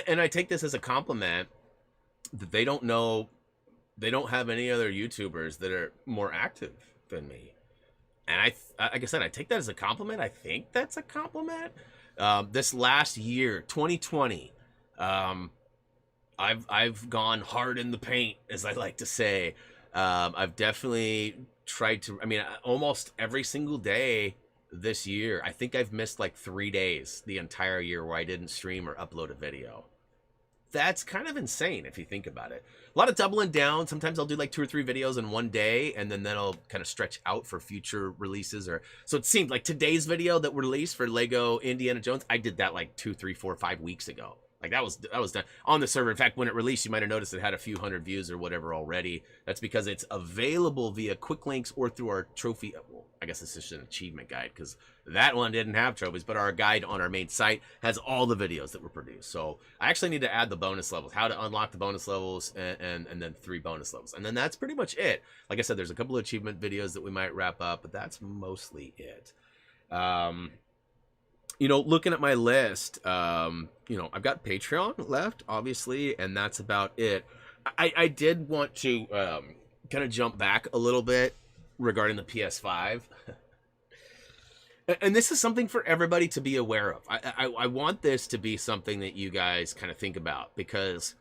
and I take this as a compliment, that they don't know, they don't have any other YouTubers that are more active than me. And like I said, I take that as a compliment. I think that's a compliment. This last year, 2020, I've gone hard in the paint, as I like to say. I've definitely tried to, I mean, almost every single day this year, I think I've missed like 3 days the entire year where I didn't stream or upload a video. That's kind of insane if you think about it. A lot of doubling down. Sometimes I'll do like 2 or 3 videos in one day, and then that'll kind of stretch out for future releases. Or so it seemed like today's video that released for Lego Indiana Jones, I did that like 2, 3, 4, 5 weeks ago. Like that was done on the server. In fact, when it released, you might have noticed it had a few hundred views or whatever already. That's because it's available via quick links or through our trophy. Well, I guess it's just an achievement guide, because that one didn't have trophies, but our guide on our main site has all the videos that were produced. So I actually need to add the bonus levels, how to unlock the bonus levels, and then 3 bonus levels. And then that's pretty much it. Like I said, there's a couple of achievement videos that we might wrap up, but that's mostly it. You know, looking at my list, you know, I've got Patreon left, obviously, and that's about it. I did want to kind of jump back a little bit regarding the PS5. And this is something for everybody to be aware of. I want this to be something that you guys kind of think about, because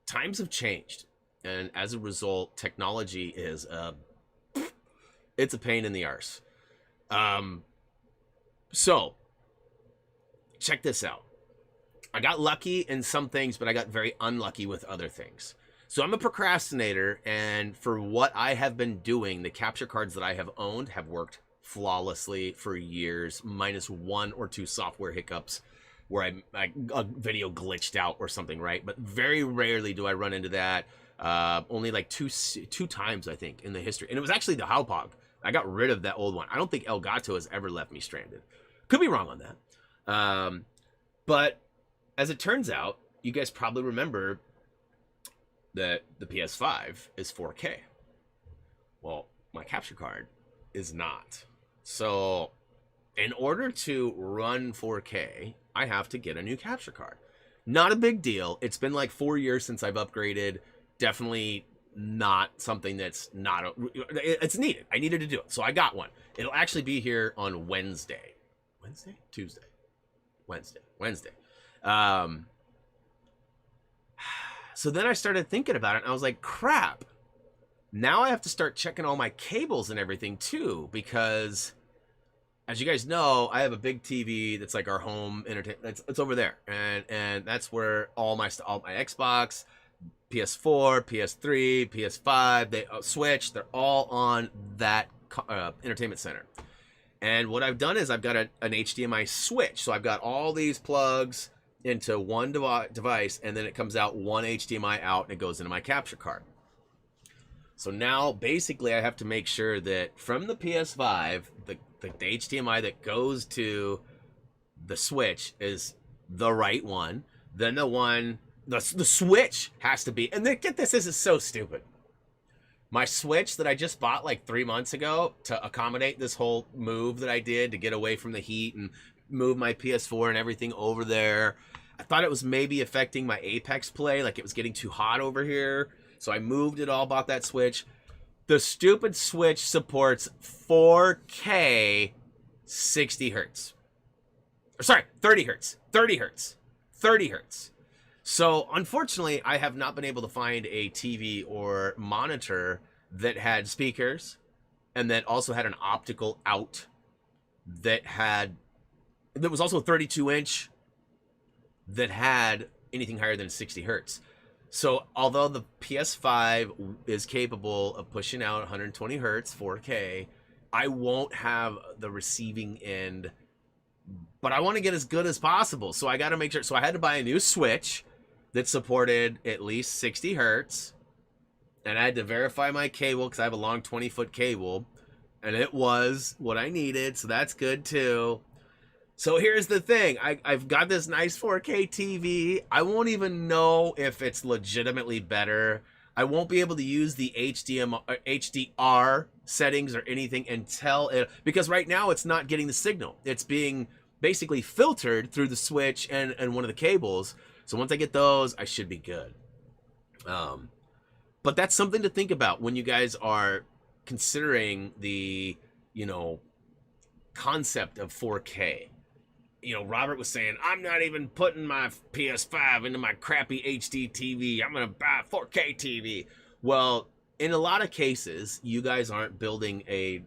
times have changed. And as a result, technology is, it's a pain in the arse. So, check this out. I got lucky in some things, but I got very unlucky with other things. So I'm a procrastinator, and for what I have been doing, the capture cards that I have owned have worked flawlessly for years, minus 1 or 2 software hiccups where a video glitched out or something, right? But very rarely do I run into that. Only like two times, I think, in the history. And it was actually the Hauppauge. I got rid of that old one. I don't think Elgato has ever left me stranded. Could be wrong on that. But as it turns out, you guys probably remember that the PS5 is 4K. Well, my capture card is not. So in order to run 4K, I have to get a new capture card. Not a big deal. It's been like 4 years since I've upgraded. Definitely not something that's not, it's needed. I needed to do it. So I got one. It'll actually be here on Wednesday. Wednesday? Tuesday. Wednesday. Um, so then I started thinking about it, and I was like, crap. Now I have to start checking all my cables and everything too, because as you guys know, I have a big TV that's like our home entertainment. It's over there, and that's where all my Xbox, PS4, PS3, PS5, they Switch, they're all on that entertainment center. And what I've done is I've got an HDMI switch, so I've got all these plugs into one device, and then it comes out one HDMI out, and it goes into my capture card. So now, basically, I have to make sure that from the PS5, the HDMI that goes to the Switch is the right one. Then the Switch has to be, and then, get this, this is so stupid. My Switch that I just bought like 3 months ago to accommodate this whole move that I did to get away from the heat and move my PS4 and everything over there. I thought it was maybe affecting my Apex play, like it was getting too hot over here. So I moved it all, bought that Switch. The stupid Switch supports 4K 60 hertz. Sorry, 30 hertz. 30 hertz. 30 hertz. So unfortunately, I have not been able to find a TV or monitor that had speakers and that also had an optical out that was also 32-inch that had anything higher than 60 hertz. So although the PS5 is capable of pushing out 120 hertz 4K, I won't have the receiving end, but I want to get as good as possible. So I got to make sure. So I had to buy a new Switch that supported at least 60 hertz, and I had to verify my cable because I have a long 20-foot cable, and it was what I needed. So that's good too. So here's the thing. I've got this nice 4K TV. I won't even know if it's legitimately better. I won't be able to use the HDR settings or anything until it, because right now it's not getting the signal. It's being basically filtered through the Switch and one of the cables. So once I get those, I should be good. But that's something to think about when you guys are considering the, concept of 4K. Robert was saying, I'm not even putting my PS5 into my crappy HD TV. I'm going to buy a 4K TV. Well, in a lot of cases, you guys aren't building a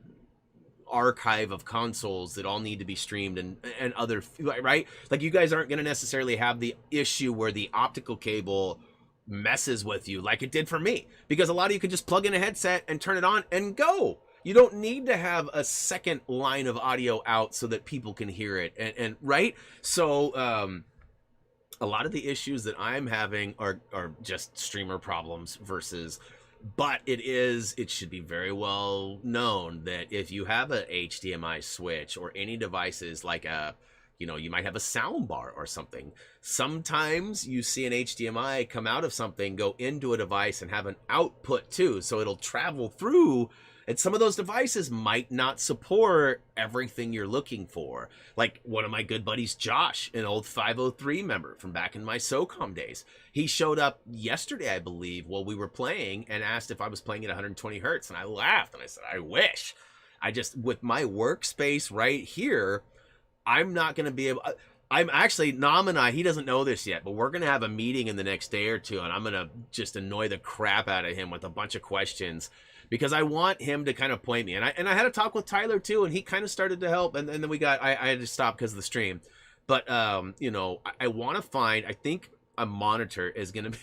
archive of consoles that all need to be streamed and other, right? Like, you guys aren't going to necessarily have the issue where the optical cable messes with you like it did for me. Because a lot of you can just plug in a headset and turn it on and go. You don't need to have a second line of audio out so that people can hear it, and right? So a lot of the issues that I'm having are just streamer problems versus, but it should be very well known that if you have a HDMI switch or any devices like you might have a sound bar or something. Sometimes you see an HDMI come out of something, go into a device, and have an output too, so it'll travel through. And some of those devices might not support everything you're looking for. Like one of my good buddies, Josh, an old 503 member from back in my SOCOM days. He showed up yesterday, I believe, while we were playing and asked if I was playing at 120 hertz. And I laughed and I said, I wish. With my workspace right here, I'm not going to be able... I'm actually, Nam and I, he doesn't know this yet, but we're going to have a meeting in the next day or two, and I'm going to just annoy the crap out of him with a bunch of questions, because I want him to kind of point me. And I had a talk with Tyler too, and he kind of started to help, and then I had to stop because of the stream. But, I want to find, I think a monitor is going to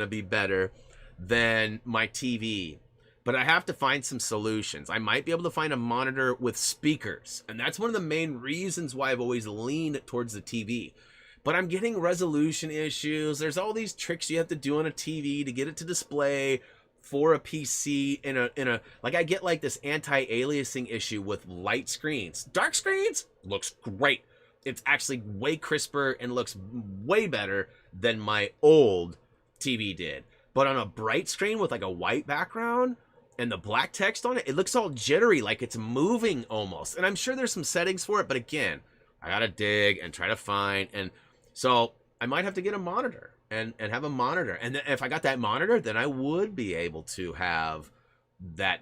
be, better than my TV. But I have to find some solutions. I might be able to find a monitor with speakers. And that's one of the main reasons why I've always leaned towards the TV. But I'm getting resolution issues. There's all these tricks you have to do on a TV to get it to display for a PC like I get like this anti-aliasing issue with light screens. Dark screens looks great. It's actually way crisper and looks way better than my old TV did. But on a bright screen with like a white background and the black text on it, it looks all jittery, like it's moving almost. And I'm sure there's some settings for it, but again, I gotta dig and try to find. And so I might have to get a monitor and have a monitor. And then if I got that monitor, then I would be able to have that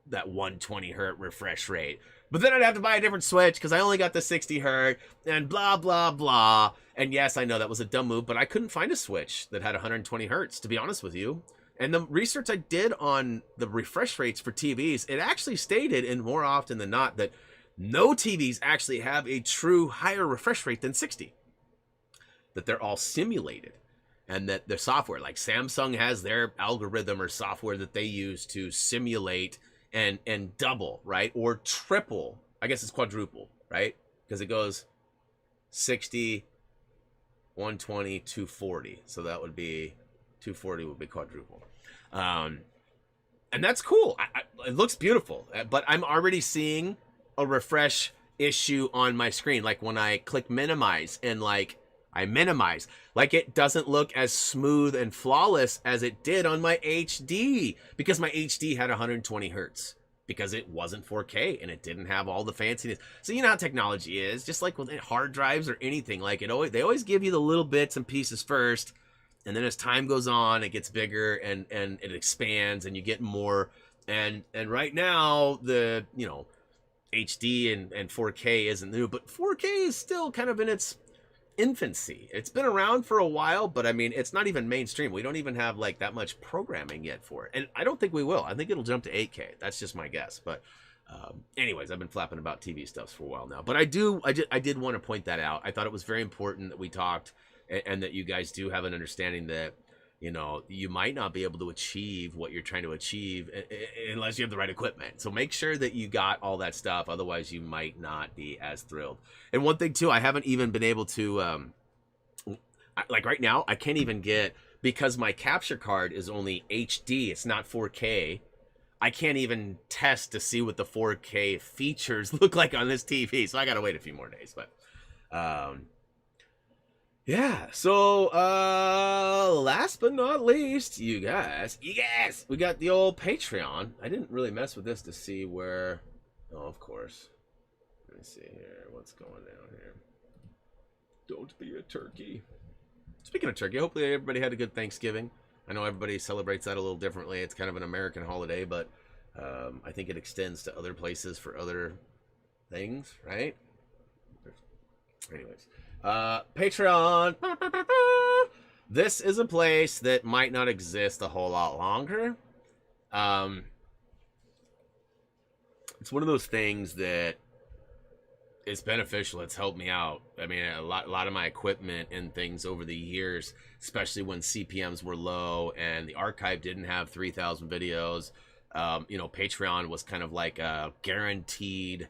that 120 hertz refresh rate. But then I'd have to buy a different Switch because I only got the 60 hertz and blah, blah, blah. And yes, I know that was a dumb move, but I couldn't find a Switch that had 120 hertz, to be honest with you. And the research I did on the refresh rates for TVs, it actually stated, and more often than not, that no TVs actually have a true higher refresh rate than 60. That they're all simulated. And that the software, like Samsung has their algorithm or software that they use to simulate and double, right? Or triple. I guess it's quadruple, right? Because it goes 60, 120, 240. So that would be 240 would be quadruple. And that's cool. It looks beautiful. But I'm already seeing a refresh issue on my screen. Like when I click minimize and like I minimize, like it doesn't look as smooth and flawless as it did on my HD because my HD had 120 hertz because it wasn't 4K and it didn't have all the fanciness. So you know how technology is, just like with hard drives or anything, like they always give you the little bits and pieces first, and then as time goes on, it gets bigger and it expands and you get more. And right now the, you know, HD and 4K isn't new, but 4K is still kind of in its infancy. It's been around for a while, but I mean, it's not even mainstream. We don't even have like that much programming yet for it, and I don't think we will. I think it'll jump to 8K. That's just my guess. But anyways, I've been flapping about TV stuff for a while now, but I did want to point that out. I thought it was very important that we talked and that you guys do have an understanding that, you know, you might not be able to achieve what you're trying to achieve unless you have the right equipment. So make sure that you got all that stuff. Otherwise, you might not be as thrilled. And one thing, too, I haven't even been able to, like right now, I can't even get, because my capture card is only HD. It's not 4K. I can't even test to see what the 4K features look like on this TV. So I got to wait a few more days. But yeah, so last but not least, you guys, we got the old Patreon. I didn't really mess with this to see where, oh, of course. Let me see here, what's going down here. Don't be a turkey. Speaking of turkey, hopefully everybody had a good Thanksgiving. I know everybody celebrates that a little differently. It's kind of an American holiday, but I think it extends to other places for other things, right? Anyways. Patreon. This is a place that might not exist a whole lot longer. It's one of those things that is beneficial. It's helped me out. I mean, a lot of my equipment and things over the years, especially when CPMs were low and the archive didn't have 3,000 videos. You know, Patreon was kind of like a guaranteed,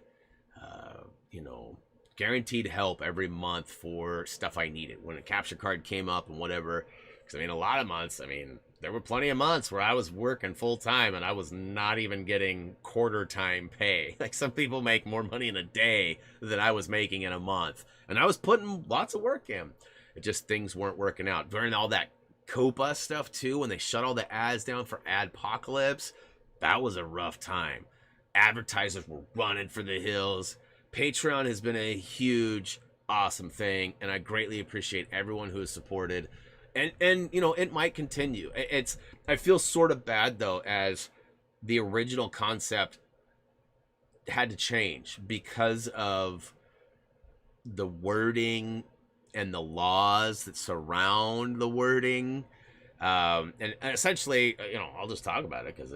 guaranteed help every month for stuff I needed when a capture card came up and whatever. Because I mean, a lot of months, I mean, there were plenty of months where I was working full time and I was not even getting quarter time pay. Like some people make more money in a day than I was making in a month, and I was putting lots of work in. It just, things weren't working out during all that Copa stuff too. When they shut all the ads down for Adpocalypse, that was a rough time. Advertisers were running for the hills. Patreon has been a huge, awesome thing, and I greatly appreciate everyone who has supported. And you know, it might continue. I feel sort of bad though, as the original concept had to change because of the wording and the laws that surround the wording. And essentially, you know, I'll just talk about it because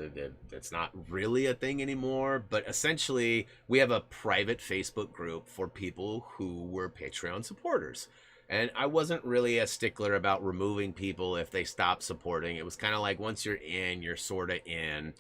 it's not really a thing anymore. But essentially, we have a private Facebook group for people who were Patreon supporters. And I wasn't really a stickler about removing people if they stopped supporting. It was kind of like, once you're in, you're sort of in.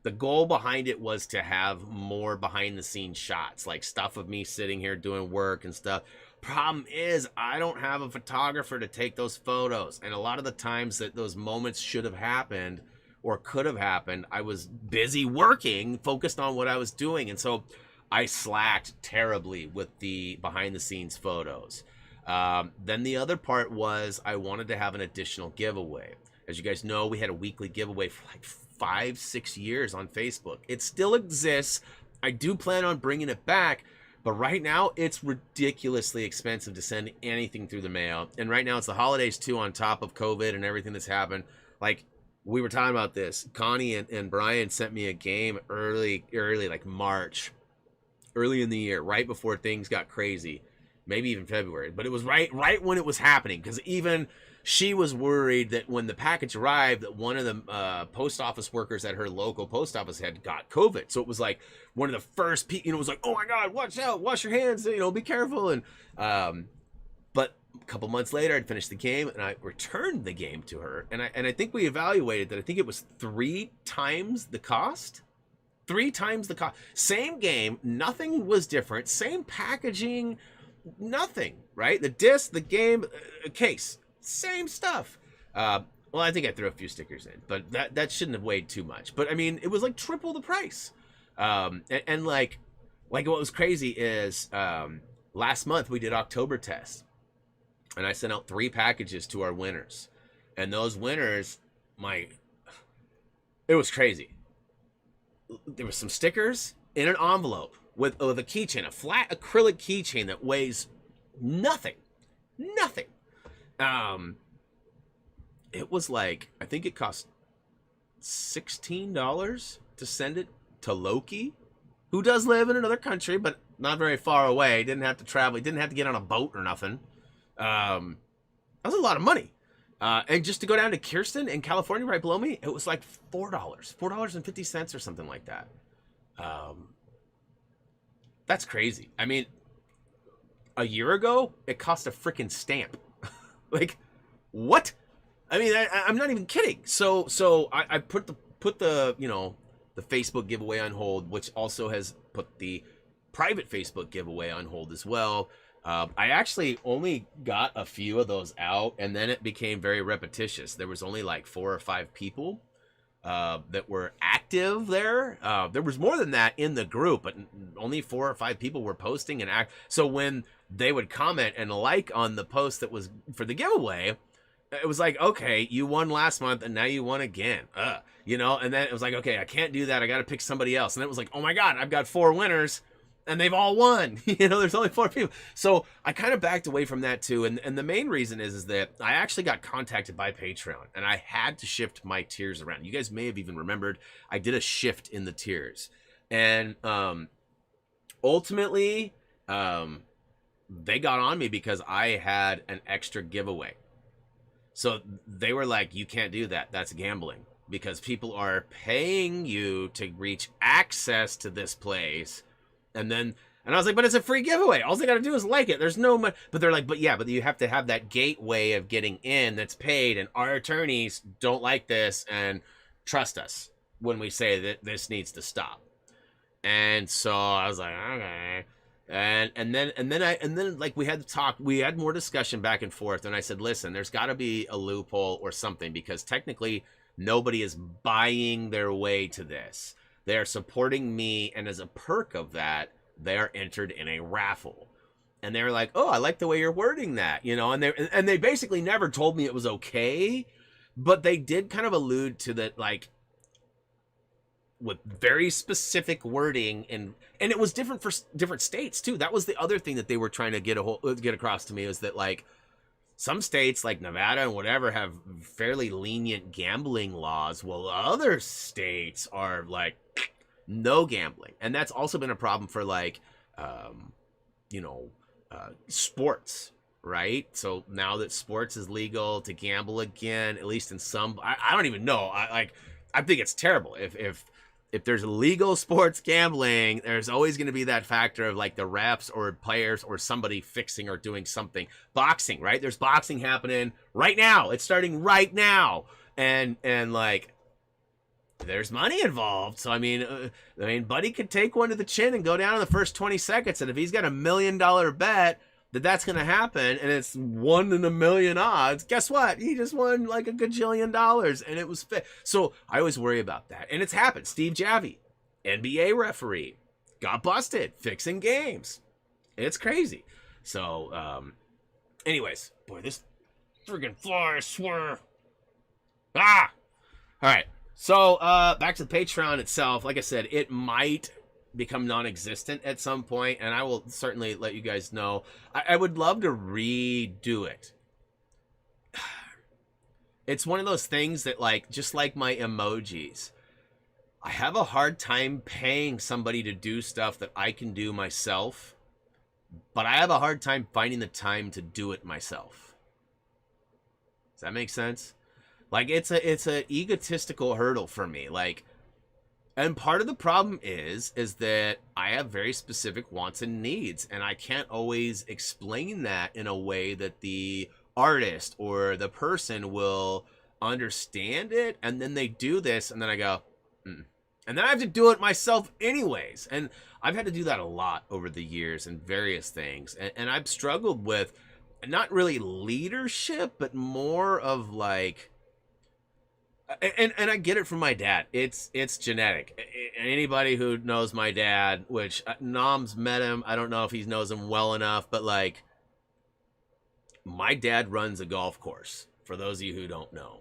The goal behind it was to have more behind the scenes shots, like stuff of me sitting here doing work and stuff. Problem is, I don't have a photographer to take those photos, and a lot of the times that those moments should have happened or could have happened, I was busy working, focused on what I was doing, and so I slacked terribly with the behind the scenes photos. Then the other part was, I wanted to have an additional giveaway. As you guys know, we had a weekly giveaway for like 5-6 years on Facebook. It still exists. I do plan on bringing it back. But right now, it's ridiculously expensive to send anything through the mail. And right now, it's the holidays, too, on top of COVID and everything that's happened. Like, we were talking about this. Connie and Brian sent me a game early, like March, early in the year, right before things got crazy, maybe even February. But it was right when it was happening, because even she was worried that when the package arrived, that one of the post office workers at her local post office had got COVID. So it was like one of the first people, it was like, oh my God, watch out, wash your hands, be careful. And but a couple months later, I'd finished the game and I returned the game to her. And I think we evaluated that. I think it was 3 times the cost. 3 times the cost. Same game, nothing was different. Same packaging, nothing, right? The disc, the game, case, same stuff. Well, I think I threw a few stickers in, but that shouldn't have weighed too much. But I mean, it was like triple the price. And like what was crazy is last month we did October test, and I sent out 3 packages to our winners, and those winners, it was crazy. There was some stickers in an envelope with a keychain, a flat acrylic keychain that weighs nothing. It was like, I think it cost $16 to send it to Loki, who does live in another country, but not very far away. Didn't have to travel. He didn't have to get on a boat or nothing. That was a lot of money. And just to go down to Kirsten in California, right below me, it was like $4.50 or something like that. That's crazy. I mean, a year ago, it cost a freaking stamp. Like, what? I mean, I'm not even kidding. So I put the the Facebook giveaway on hold, which also has put the private Facebook giveaway on hold as well. I actually only got a few of those out, and then it became very repetitious. There was only like 4 or 5 people that were active there. There was more than that in the group, but only 4 or 5 people were posting and act. So when they would comment and like on the post that was for the giveaway, it was like, okay, you won last month and now you won again. And then it was like, okay, I can't do that. I got to pick somebody else. And it was like, oh my God, I've got 4 winners. And they've all won. There's only 4 people. So I kind of backed away from that too. And the main reason is that I actually got contacted by Patreon, and I had to shift my tiers around. You guys may have even remembered I did a shift in the tiers. And ultimately, they got on me because I had an extra giveaway. So they were like, you can't do that. That's gambling, because people are paying you to reach access to this place. And I was like, but it's a free giveaway. All they got to do is like it. There's no money. But they're like, but you have to have that gateway of getting in that's paid. And our attorneys don't like this and trust us when we say that this needs to stop. And so I was like, okay. And then like we had to talk. We had more discussion back and forth. And I said, listen, there's got to be a loophole or something, because technically nobody is buying their way to this. They are supporting me, and as a perk of that, they are entered in a raffle. And they're like, oh, I like the way you're wording that, and they basically never told me it was okay, but they did kind of allude to that, like, with very specific wording, and it was different for different states too. That was the other thing that they were trying to get across to me, is that, like, some states like Nevada and whatever have fairly lenient gambling laws, while other states are like, no gambling. And that's also been a problem for, like, sports, right? So now that sports is legal to gamble again, at least in some, I don't even know. I think it's terrible. If there's legal sports gambling, there's always going to be that factor of, like, the refs or players or somebody fixing or doing something. Boxing, right? There's boxing happening right now. It's starting right now. And like, there's money involved. So, I mean, Buddy could take one to the chin and go down in the first 20 seconds. And if he's got $1 million bet that's going to happen, and it's 1 in a million odds, guess what? He just won like $1 gajillion, and it was fit. So I always worry about that. And it's happened. Steve Javi, NBA referee, got busted fixing games. It's crazy. So, anyways, boy, this friggin' floor, I swear. All right. So, back to the Patreon itself. Like I said, it might become non-existent at some point, and I will certainly let you guys know. I would love to redo it. it's one of those things that, like, just like my emojis, I have a hard time paying somebody to do stuff that I can do myself, but I have a hard time finding the time to do it myself. Does that make sense? Like, it's a egotistical hurdle for me. Like, and part of the problem is that I have very specific wants and needs, and I can't always explain that in a way that the artist or the person will understand it, and then they do this, and then I go, and then I have to do it myself anyways. And I've had to do that a lot over the years in various things, and I've struggled with not really leadership, but more of like, and I get it from my dad. It's genetic. Anybody who knows my dad, which Nom's met him, I don't know if he knows him well enough, but like, my dad runs a golf course. For those of you who don't know,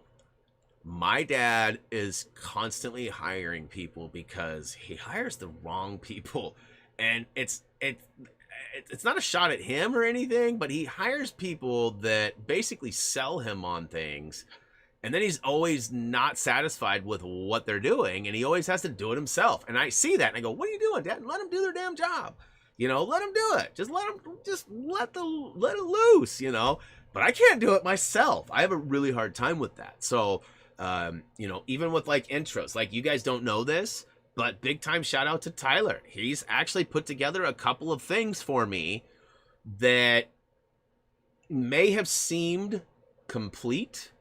my dad is constantly hiring people because he hires the wrong people, and it's not a shot at him or anything, but he hires people that basically sell him on things. And then he's always not satisfied with what they're doing, and he always has to do it himself. And I see that, and I go, "What are you doing, Dad? Let them do their damn job. You know, let them do it. Just let it loose. You know." But I can't do it myself. I have a really hard time with that. So, you know, even with like intros, like, you guys don't know this, but big time shout out to Tyler. He's actually put together a couple of things for me that may have seemed complete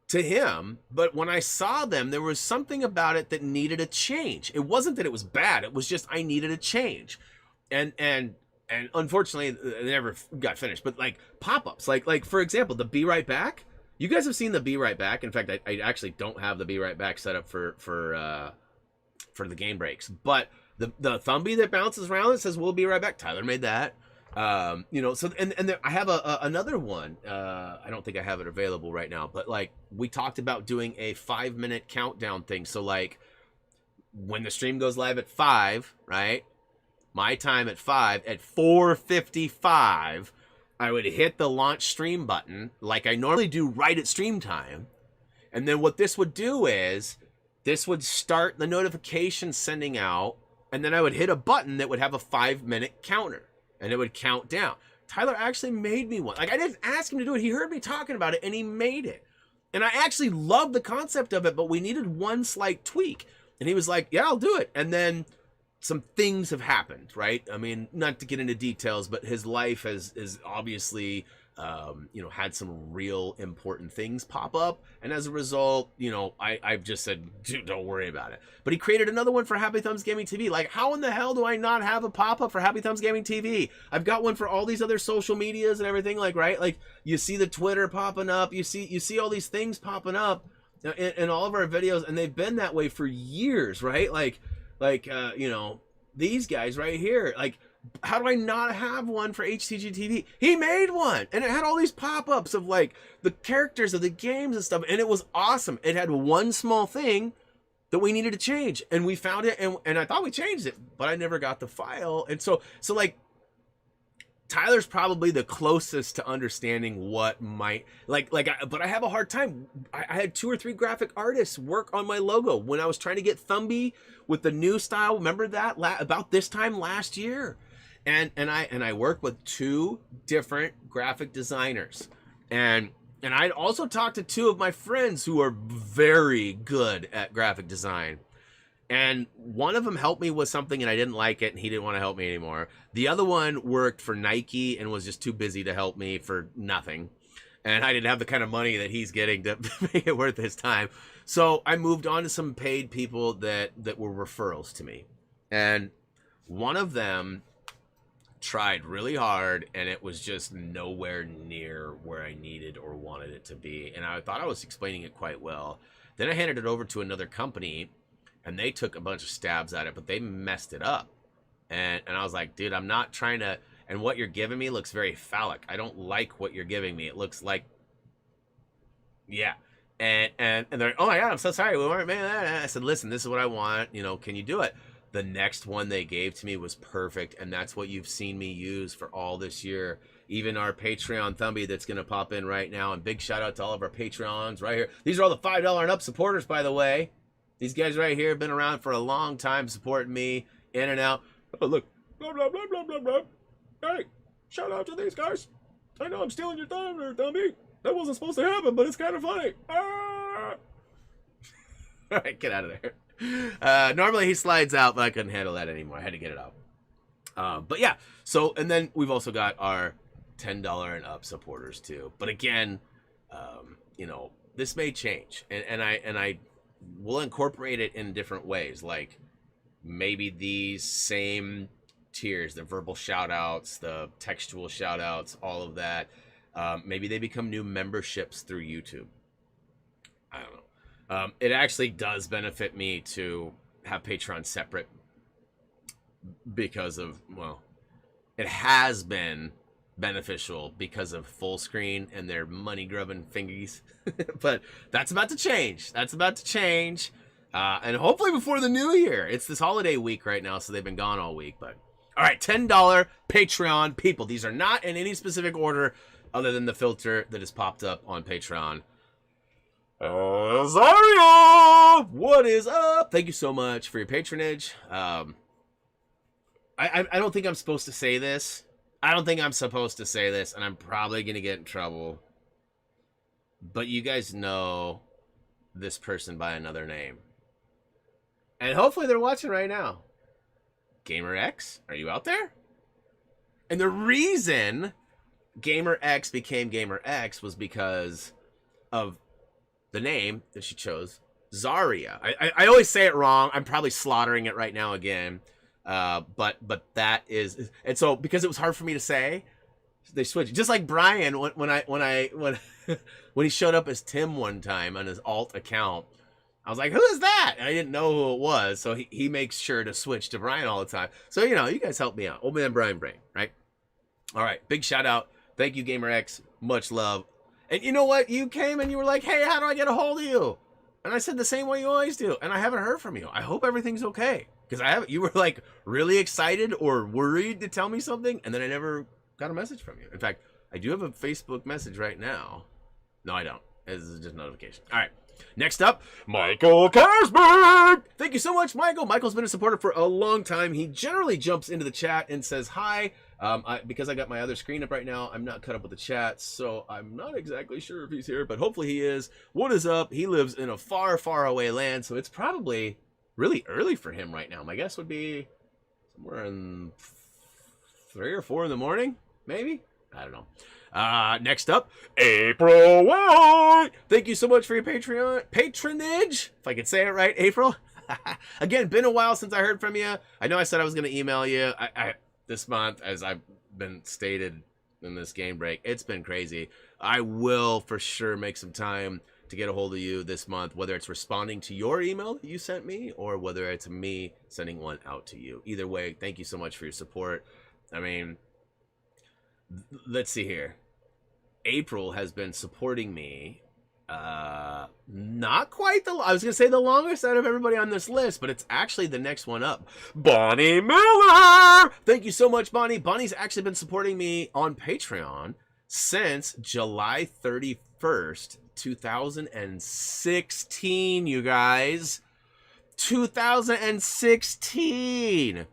to him, but when I saw them, there was something about it that needed a change. It wasn't that it was bad, it was just I needed a change. And unfortunately they never got finished. But like pop-ups, like for example, the Be Right Back. You guys have seen the Be Right Back. In fact, I actually don't have the Be Right Back set up for the game breaks, but the Thumbie that bounces around that says "We'll be right back." Tyler made that. You know, so and there, I have another one. I don't think I have it available right now, but like, we talked about doing a 5-minute countdown thing. So like, when the stream goes live at 5, right? My time at 5, at 4:55, I would hit the launch stream button like I normally do right at stream time. And then what this would do is this would start the notification sending out, and then I would hit a button that would have a 5-minute counter, and it would count down. Tyler actually made me one. Like, I didn't ask him to do it. He heard me talking about it, and he made it. And I actually love the concept of it, but we needed one slight tweak. And he was like, yeah, I'll do it. And then some things have happened, right? I mean, not to get into details, but his life has obviously, you know, had some real important things pop up. And as a result, you know, I've just said, dude, don't worry about it. But he created another one for Happy Thumbs Gaming TV. Like, how in the hell do I not have a pop-up for Happy Thumbs Gaming TV? I've got one for all these other social medias and everything, like, right? Like, you see the Twitter popping up, you see all these things popping up in all of our videos, and they've been that way for years, right? Like, you know, these guys right here, like, how do I not have one for HTG TV? He made one, and it had all these pop-ups of like the characters of the games and stuff, and it was awesome. It had one small thing that we needed to change, and we found it, and I thought we changed it, but I never got the file. And so like, Tyler's probably the closest to understanding what might but I have a hard time. I had 2 or 3 graphic artists work on my logo when I was trying to get Thumbie with the new style. Remember that about this time last year, and I worked with 2 different graphic designers, and I also talked to 2 of my friends who are very good at graphic design. And one of them helped me with something, and I didn't like it, and he didn't want to help me anymore. The other one worked for Nike and was just too busy to help me for nothing. And I didn't have the kind of money that he's getting to make it worth his time. So I moved on to some paid people that were referrals to me. And one of them tried really hard, and it was just nowhere near where I needed or wanted it to be. And I thought I was explaining it quite well. Then I handed it over to another company, and they took a bunch of stabs at it, but they messed it up. And I was like, dude, I'm not trying to, and what you're giving me looks very phallic. I don't like what you're giving me. It looks like, yeah. And they're like, oh my God, I'm so sorry. We weren't, man. I said, listen, this is what I want. You know, can you do it? the next one they gave to me was perfect, and that's what you've seen me use for all this year. Even our Patreon Thumbie that's going to pop in right now, and big shout out to all of our Patreons right here. These are all the $5 and up supporters, by the way. These guys right here have been around for a long time supporting me in and out. Oh, look. Blah, blah, blah, blah, blah, blah. Hey, shout out to these guys. I know I'm stealing your thunder, Thumbie. That wasn't supposed to happen, but it's kind of funny. Ah! All right, get out of there. Normally he slides out, but I couldn't handle that anymore. I had to get it out. But yeah, so, and then we've also got our $10 and up supporters too. But again, you know, this may change, and I will incorporate it in different ways. Like maybe these same tiers, the verbal shout outs, the textual shout outs, all of that. Maybe they become new memberships through YouTube. I don't know. It actually does benefit me to have Patreon separate because of, well, it has been beneficial because of full screen and their money grubbing fingies. But that's about to change. That's about to change. And hopefully before the new year. It's this holiday week right now, so they've been gone all week. But all right, $10 Patreon people. These are not in any specific order other than the filter that has popped up on Patreon. Zaria! What is up? Thank you so much for your patronage. I don't think I'm supposed to say this. I don't think I'm supposed to say this, and I'm probably going to get in trouble. But you guys know this person by another name. And hopefully they're watching right now. Gamer X, are you out there? And the reason Gamer X became Gamer X was because of the name that she chose, Zaria. I always say it wrong. I'm probably slaughtering it right now again. But that is, and so because it was hard for me to say, they switched. Just like Brian when he showed up as Tim one time on his alt account, I was like, who is that? And I didn't know who it was, so he makes sure to switch to Brian all the time. So you know, you guys help me out. Old man Brian Brain, right? All right, big shout out. Thank you, Gamer X. Much love. And you know what? You came and you were like, hey, how do I get a hold of you? And I said the same way you always do. And I haven't heard from you. I hope everything's okay. Because you were like really excited or worried to tell me something. And then I never got a message from you. In fact, I do have a Facebook message right now. No, I don't. This is just notification. All right. Next up, Michael Carsberg. Thank you so much, Michael. Michael's been a supporter for a long time. He generally jumps into the chat and says hi. Because I got my other screen up right now, I'm not cut up with the chat, so I'm not exactly sure if he's here, but hopefully he is. What is up? He lives in a far, far away land, so it's probably really early for him right now. My guess would be somewhere in 3 or 4 in the morning, maybe? I don't know. Next up, April White. Thank you so much for your patronage, if I can say it right, April. Again, been a while since I heard from you. I know I said I was going to email you. This month, as I've been stated in this game break, it's been crazy. I will for sure make some time to get a hold of you this month, whether it's responding to your email that you sent me or whether it's me sending one out to you. Either way, thank you so much for your support. I mean, let's see here. April has been supporting me. Not quite I was gonna say the longest out of everybody on this list, but it's actually the next one up. Bonnie Miller! Thank you so much, Bonnie. Bonnie's actually been supporting me on Patreon since July 31st, 2016, you guys. 2016!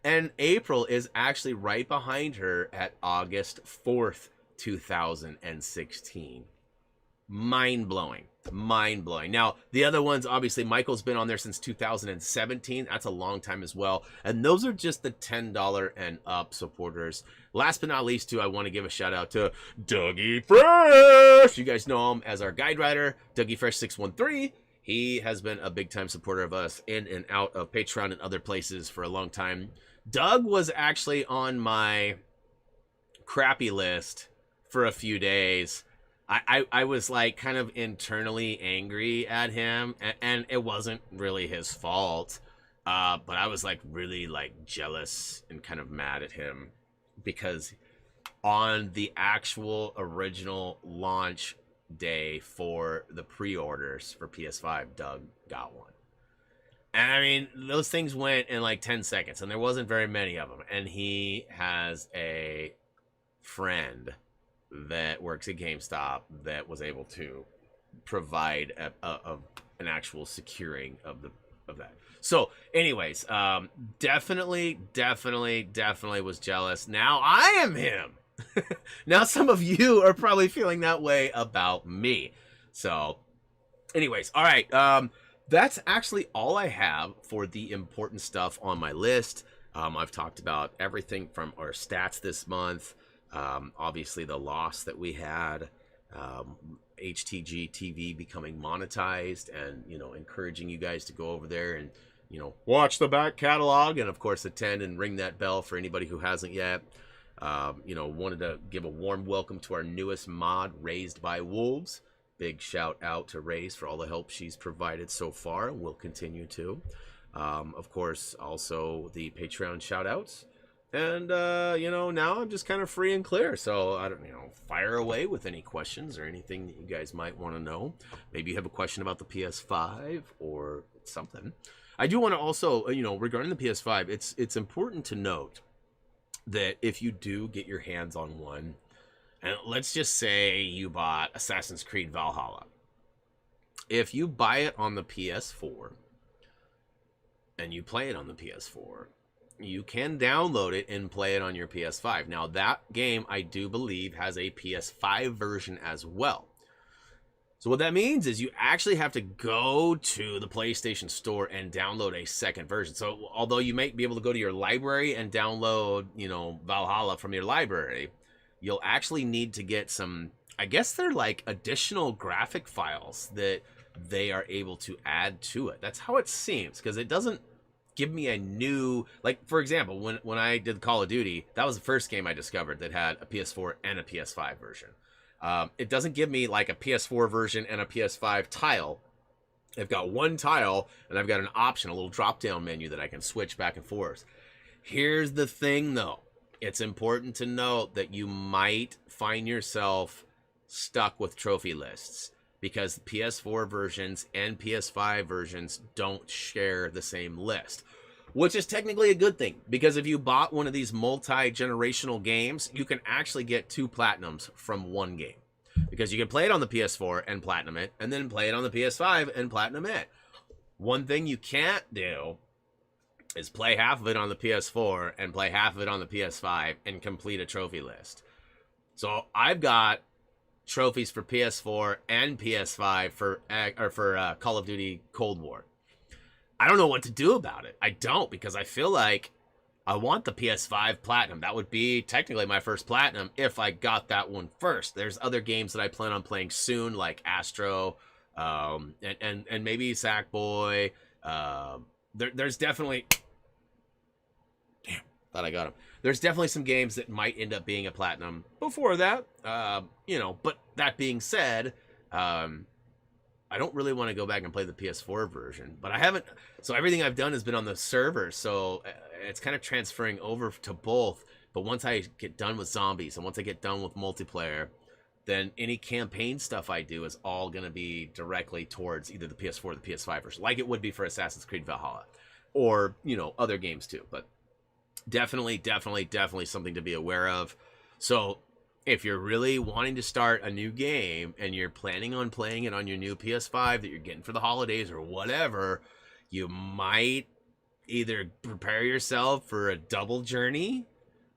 And April is actually right behind her at August 4th, 2016. Mind-blowing. Mind-blowing. Now, the other ones, obviously, Michael's been on there since 2017. That's a long time as well. And those are just the $10 and up supporters. Last but not least, too, I want to give a shout-out to Dougie Fresh. You guys know him as our guide writer, Dougie Fresh 613. He has been a big-time supporter of us in and out of Patreon and other places for a long time. Doug was actually on my crappy list for a few days. I was like kind of internally angry at him, and it wasn't really his fault, but I was like really like jealous and kind of mad at him because on the actual original launch day for the pre-orders for PS5, Doug got one. And I mean, those things went in like 10 seconds, and there wasn't very many of them. And he has a friend that works at GameStop that was able to provide an actual securing of that. So, anyways, definitely was jealous. Now I am him. Now some of you are probably feeling that way about me. So, anyways, all right. That's actually all I have for the important stuff on my list. I've talked about everything from our stats this month. Obviously, the loss that we had. HTG TV becoming monetized, and encouraging you guys to go over there and watch the back catalog, and of course attend and ring that bell for anybody who hasn't yet. Wanted to give a warm welcome to our newest mod, Raised by Wolves. Big shout out to Raised for all the help she's provided so far and will continue to. Of course, also the Patreon shout outs. And, now I'm just kind of free and clear. So, I don't, fire away with any questions or anything that you guys might want to know. Maybe you have a question about the PS5 or something. I do want to also, regarding the PS5, it's important to note that if you do get your hands on one, and let's just say you bought Assassin's Creed Valhalla. If you buy it on the PS4 and you play it on the PS4, you can download it and play it on your PS5. Now, that game, I do believe, has a PS5 version as well. So what that means is you actually have to go to the PlayStation Store and download a second version. So although you might be able to go to your library and download, Valhalla from your library, you'll actually need to get some, I guess they're like additional graphic files that they are able to add to it. That's how it seems, because it doesn't give me a new, like, for example, when I did Call of Duty, that was the first game I discovered that had a PS4 and a PS5 version. It doesn't give me like a PS4 version and a PS5 tile. I've got one tile, and I've got an option, a little drop-down menu that I can switch back and forth. Here's the thing, though. It's important to note that you might find yourself stuck with trophy lists, because PS4 versions and PS5 versions don't share the same list, which is technically a good thing, because if you bought one of these multi-generational games, you can actually get 2 platinums from one game, because you can play it on the PS4 and platinum it, and then play it on the PS5 and platinum it. One thing you can't do is play half of it on the PS4 and play half of it on the PS5 and complete a trophy list. So I've got trophies for PS4 and PS5 for Call of Duty Cold War. I don't know what to do about it. I don't, because I feel like I want the PS5 Platinum. That would be technically my first Platinum if I got that one first. There's other games that I plan on playing soon, like Astro, and maybe Sackboy. There's definitely... Damn, thought I got him. There's definitely some games that might end up being a Platinum before that. But that being said, I don't really want to go back and play the PS4 version, but I haven't. So everything I've done has been on the server, so it's kind of transferring over to both. But once I get done with zombies and once I get done with multiplayer, then any campaign stuff I do is all going to be directly towards either the PS4 or the PS5 version, like it would be for Assassin's Creed Valhalla, or other games too. But definitely something to be aware of. So if you're really wanting to start a new game and you're planning on playing it on your new PS5 that you're getting for the holidays or whatever, you might either prepare yourself for a double journey,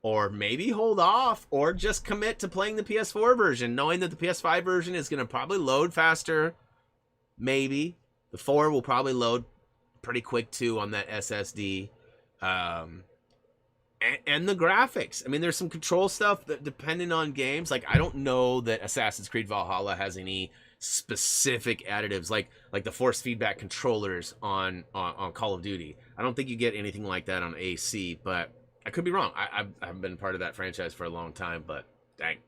or maybe hold off, or just commit to playing the PS4 version, knowing that the PS5 version is going to probably load faster. Maybe. The 4 will probably load pretty quick too on that SSD. And the graphics. I mean, there's some control stuff that, depending on games, like I don't know that Assassin's Creed Valhalla has any specific additives like the force feedback controllers on Call of Duty. I don't think you get anything like that on AC, but I could be wrong. I haven't been part of that franchise for a long time, but dang.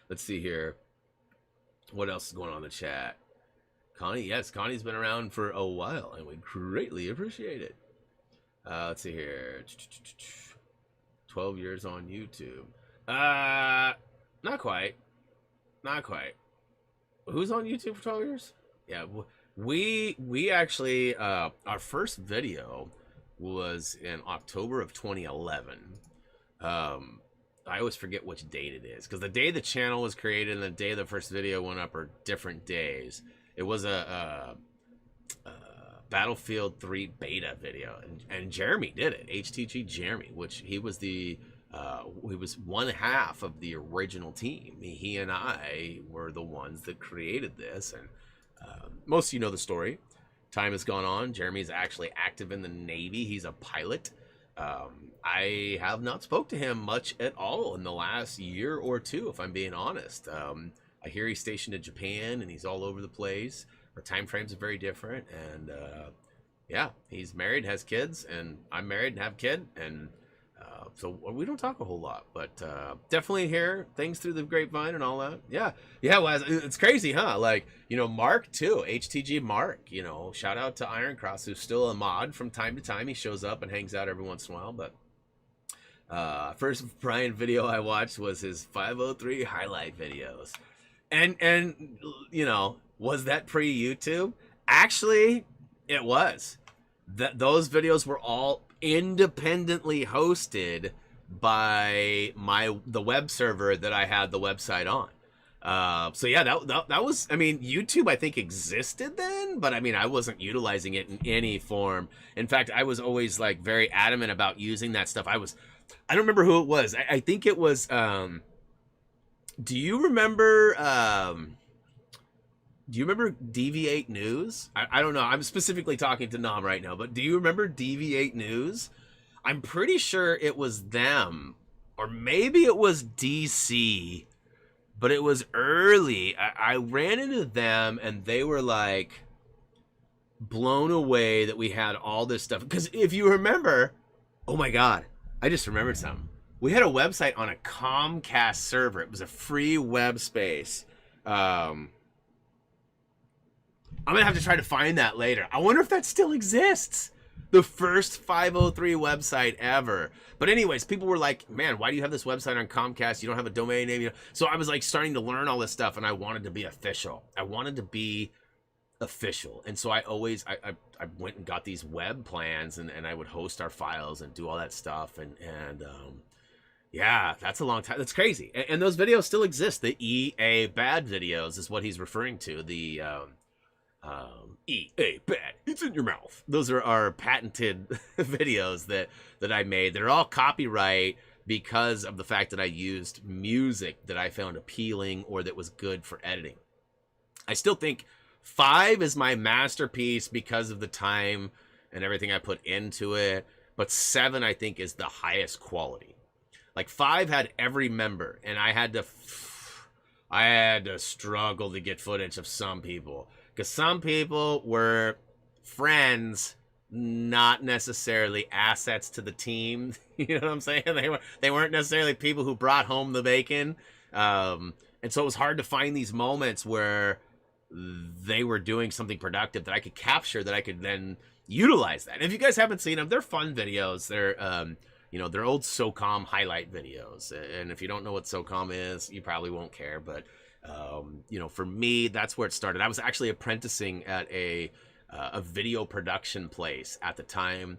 Let's see here. What else is going on in the chat? Connie, yes, Connie's been around for a while, and we greatly appreciate it. Let's see here. 12 years on YouTube. Not quite. Who's on YouTube for 12 years? Yeah, We actually our first video was in October of 2011. Um, I always forget which date it is because the day the channel was created and the day the first video went up are different days. It was a Battlefield 3 beta video, and Jeremy did it. HTG Jeremy, which he was he was one half of the original team. He and I were the ones that created this, and most of you know the story. Time has gone on. Jeremy's actually active in the Navy. He's a pilot. I have not spoke to him much at all in the last year or two, if I'm being honest. I hear he's stationed in Japan and he's all over the place. Our time frames are very different, and yeah, he's married, has kids, and I'm married and have a kid, and so we don't talk a whole lot, but definitely hear things through the grapevine and all that. Yeah, well, it's crazy, huh? Like, you know, Mark too, HTG Mark, you know, shout out to Iron Cross, who's still a mod from time to time. He shows up and hangs out every once in a while. But first Brian video I watched was his 503 highlight videos, and you know, was that pre-YouTube? Actually, it was. Those videos were all independently hosted by the web server that I had the website on. So yeah, that was, I mean, YouTube I think existed then, but I mean, I wasn't utilizing it in any form. In fact, I was always like very adamant about using that stuff. I don't remember who it was. I think it was, do you remember DV8 News? I don't know. I'm specifically talking to Nam right now, but do you remember DV8 News? I'm pretty sure it was them, or maybe it was DC, but it was early. I ran into them, and they were like blown away that we had all this stuff. Because if you remember, oh my God, I just remembered something. We had a website on a Comcast server. It was a free web space. I'm gonna have to try to find that later. I wonder if that still exists. The first 503 website ever. But anyways, people were like, man, why do you have this website on Comcast? You don't have a domain name. So I was like starting to learn all this stuff, and I wanted to be official. And so I went and got these web plans, and I would host our files and do all that stuff. And yeah, that's a long time. That's crazy. And those videos still exist. The EA bad videos is what he's referring to. The EA bad, it's in your mouth. Those are our patented videos that I made. They're all copyright because of the fact that I used music that I found appealing or that was good for editing. I still think 5 is my masterpiece because of the time and everything I put into it, but 7 I think is the highest quality. Like 5 had every member, and I had to struggle to get footage of some people. Because some people were friends, not necessarily assets to the team. You know what I'm saying? They weren't necessarily people who brought home the bacon. And so it was hard to find these moments where they were doing something productive that I could capture, that I could then utilize that. And if you guys haven't seen them, they're fun videos. They're, you know, they're old SOCOM highlight videos. And if you don't know what SOCOM is, you probably won't care. But you know, for me, that's where it started. I was actually apprenticing at a video production place at the time.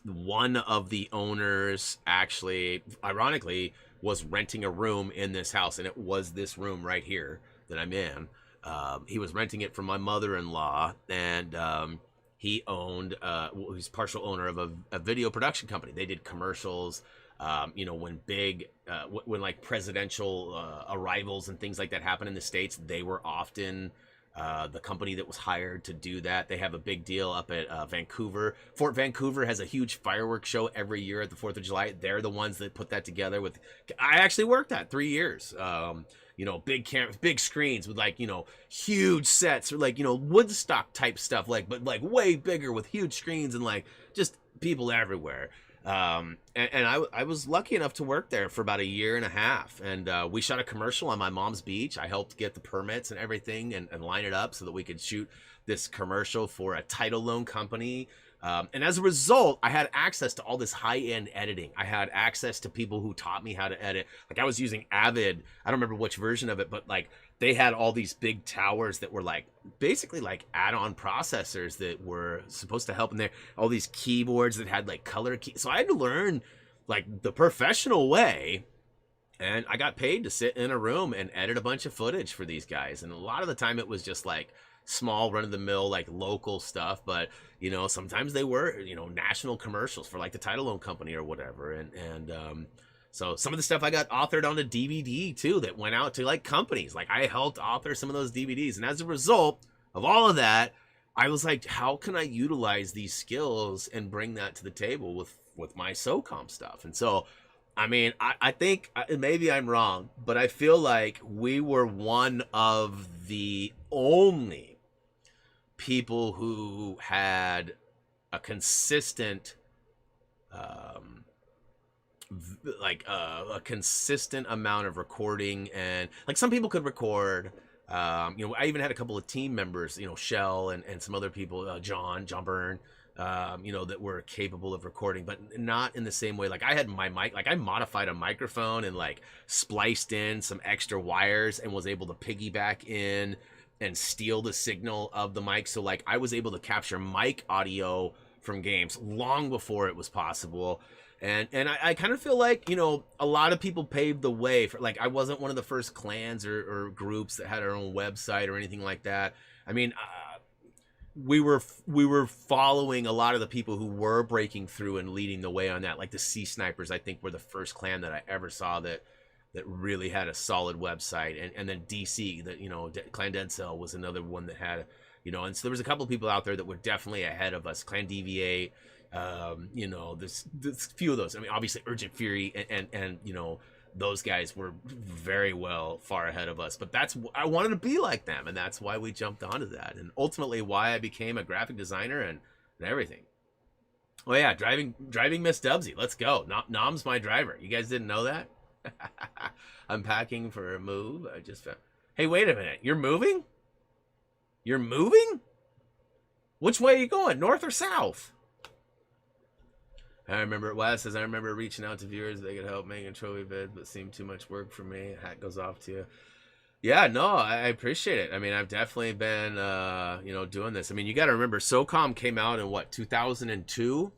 One of the owners actually, ironically, was renting a room in this house, and it was this room right here that I'm in. He was renting it from my mother-in-law, and he owned, he's partial owner of a video production company. They did commercials. You know, when like presidential arrivals and things like that happen in the States, they were often the company that was hired to do that. They have a big deal up at Vancouver. Fort Vancouver has a huge fireworks show every year at the 4th of July. They're the ones that put that together with, I actually worked that 3 years. You know, big screens with, like, you know, huge sets, or like, you know, Woodstock type stuff, like, but like way bigger with huge screens and like just people everywhere. And I was lucky enough to work there for about 1.5 years, and we shot a commercial on my mom's beach. I helped get the permits and everything and line it up so that we could shoot this commercial for a title loan company. And as a result, I had access to all this high-end editing. I had access to people who taught me how to edit. Like, I was using Avid. I don't remember which version of it, but like they had all these big towers that were like basically like add-on processors that were supposed to help in there. All these keyboards that had like color keys. So I had to learn like the professional way. And I got paid to sit in a room and edit a bunch of footage for these guys. And a lot of the time it was just like small run-of-the-mill like local stuff, but you know, sometimes they were, you know, national commercials for like the title loan company or whatever. And so some of the stuff I got authored on a DVD too that went out to like companies. Like I helped author some of those DVDs. And as a result of all of that, I was like, how can I utilize these skills and bring that to the table with my SOCOM stuff? And so I mean, I think maybe I'm wrong, but I feel like we were one of the only people who had a consistent, a consistent amount of recording. And like some people could record. You know, I even had a couple of team members, you know, Shell and some other people, John Byrne, you know, that were capable of recording, but not in the same way. Like I had my mic, like I modified a microphone and like spliced in some extra wires and was able to piggyback in and steal the signal of the mic. So like I was able to capture mic audio from games long before it was possible. And I kind of feel like, you know, a lot of people paved the way for, like, I wasn't one of the first clans or groups that had our own website or anything like that. I mean, we were following a lot of the people who were breaking through and leading the way on that. Like the Sea Snipers, I think, were the first clan that I ever saw that really had a solid website. And then DC, that, you know, Clan Dead Cell was another one that had, you know, and so there was a couple of people out there that were definitely ahead of us. Clan Deviate, you know, this few of those. I mean, obviously Urgent Fury and you know, those guys were very well far ahead of us, but I wanted to be like them, and that's why we jumped onto that, and ultimately why I became a graphic designer and everything. Oh yeah, driving Miss Dubsy. Let's go. Nom's my driver. You guys didn't know that? I'm packing for a move. I just found. Hey, wait a minute. You're moving? You're moving? Which way are you going? North or south? I remember, Wes says, I remember reaching out to viewers they could help making trophy vids, but seemed too much work for me. Hat goes off to you. Yeah, no, I appreciate it. I mean, I've definitely been, you know, doing this. I mean, you got to remember, SOCOM came out in what, 2002?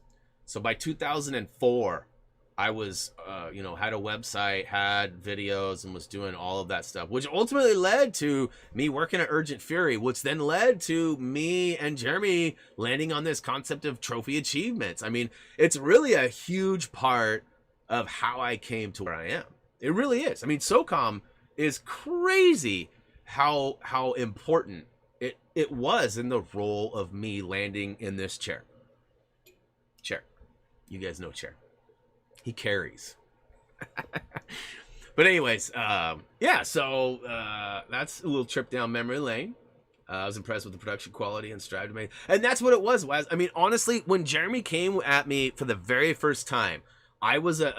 So by 2004, I was, you know, had a website, had videos, and was doing all of that stuff, which ultimately led to me working at Urgent Fury, which then led to me and Jeremy landing on this concept of trophy achievements. I mean, it's really a huge part of how I came to where I am. It really is. I mean, SOCOM is crazy how important it was in the role of me landing in this chair. You guys know chair. He carries. But anyways, yeah, so that's a little trip down memory lane. I was impressed with the production quality and strive to make, and that's what it was. I mean, honestly, when Jeremy came at me for the very first time, I was an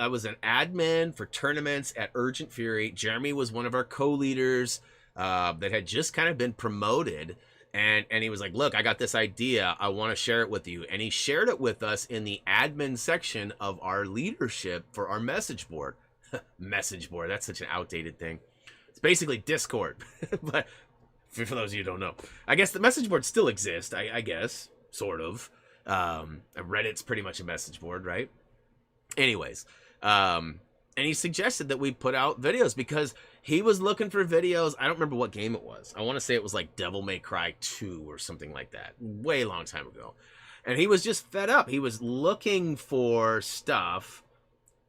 admin for tournaments at Urgent Fury. Jeremy was one of our co-leaders that had just kind of been promoted. And he was like, look, I got this idea. I want to share it with you. And he shared it with us in the admin section of our leadership for our message board. Message board. That's such an outdated thing. It's basically Discord. But for those of you who don't know, I guess the message board still exists. I guess, sort of. Reddit's pretty much a message board, right? Anyways, and he suggested that we put out videos because he was looking for videos. I don't remember what game it was. I want to say it was like Devil May Cry 2 or something like that. Way long time ago. And he was just fed up. He was looking for stuff,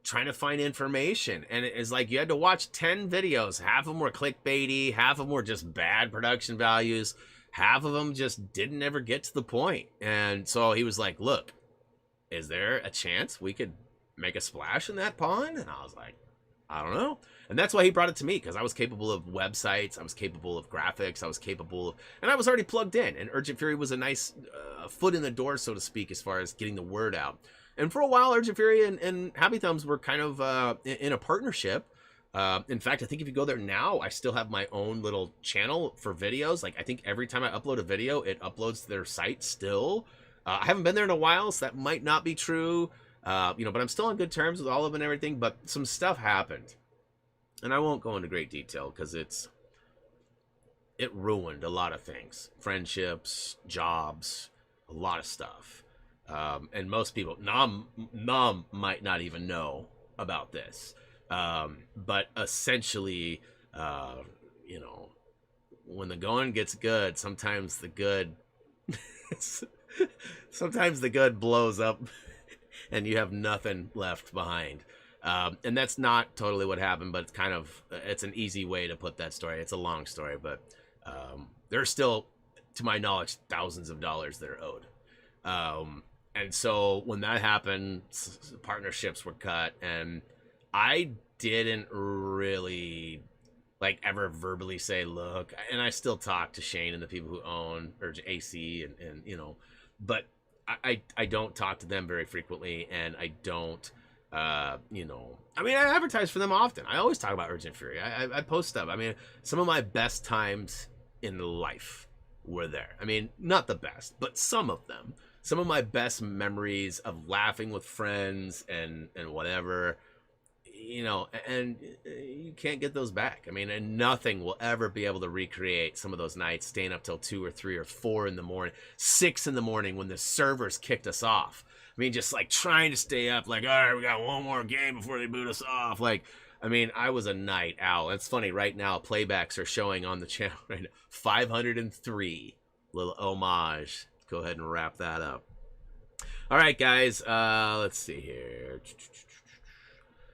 trying to find information. And it's like you had to watch 10 videos. Half of them were clickbaity. Half of them were just bad production values. Half of them just didn't ever get to the point. And so he was like, look, is there a chance we could make a splash in that pond? And I was like, I don't know. And that's why he brought it to me, because I was capable of websites, I was capable of graphics, I was capable of, and I was already plugged in. And Urgent Fury was a nice foot in the door, so to speak, as far as getting the word out. And for a while, Urgent Fury and Happy Thumbs were kind of in a partnership. In fact, I think if you go there now, I still have my own little channel for videos. Like, I think every time I upload a video, it uploads to their site still. I haven't been there in a while, so that might not be true. You know, but I'm still on good terms with all of them and everything, but some stuff happened. And I won't go into great detail because it's it ruined a lot of things, friendships, jobs, a lot of stuff. And most people, Nom might not even know about this. But essentially, you know, when the going gets good, sometimes the good, sometimes the good blows up and you have nothing left behind. And that's not totally what happened, but it's kind of, it's an easy way to put that story. It's a long story, but there's still, to my knowledge, thousands of dollars that are owed. And so when that happened, partnerships were cut, and I didn't really like ever verbally say, look, and I still talk to Shane and the people who own or AC and you know, but I don't talk to them very frequently, and I don't, you know, I mean, I advertise for them often. I always talk about Urgent Fury. I post stuff. I mean, some of my best times in life were there. I mean, not the best, but some of them. Some of my best memories of laughing with friends and whatever, you know, and you can't get those back. I mean, and nothing will ever be able to recreate some of those nights staying up till 2 or 3 or 4 in the morning, 6 in the morning when the servers kicked us off. I mean, just like trying to stay up, like, all right, we got one more game before they boot us off. Like, I mean, I was a night owl. It's funny, right now, playbacks are showing on the channel right now. 503. Little homage. Go ahead and wrap that up. All right, guys. Let's see here.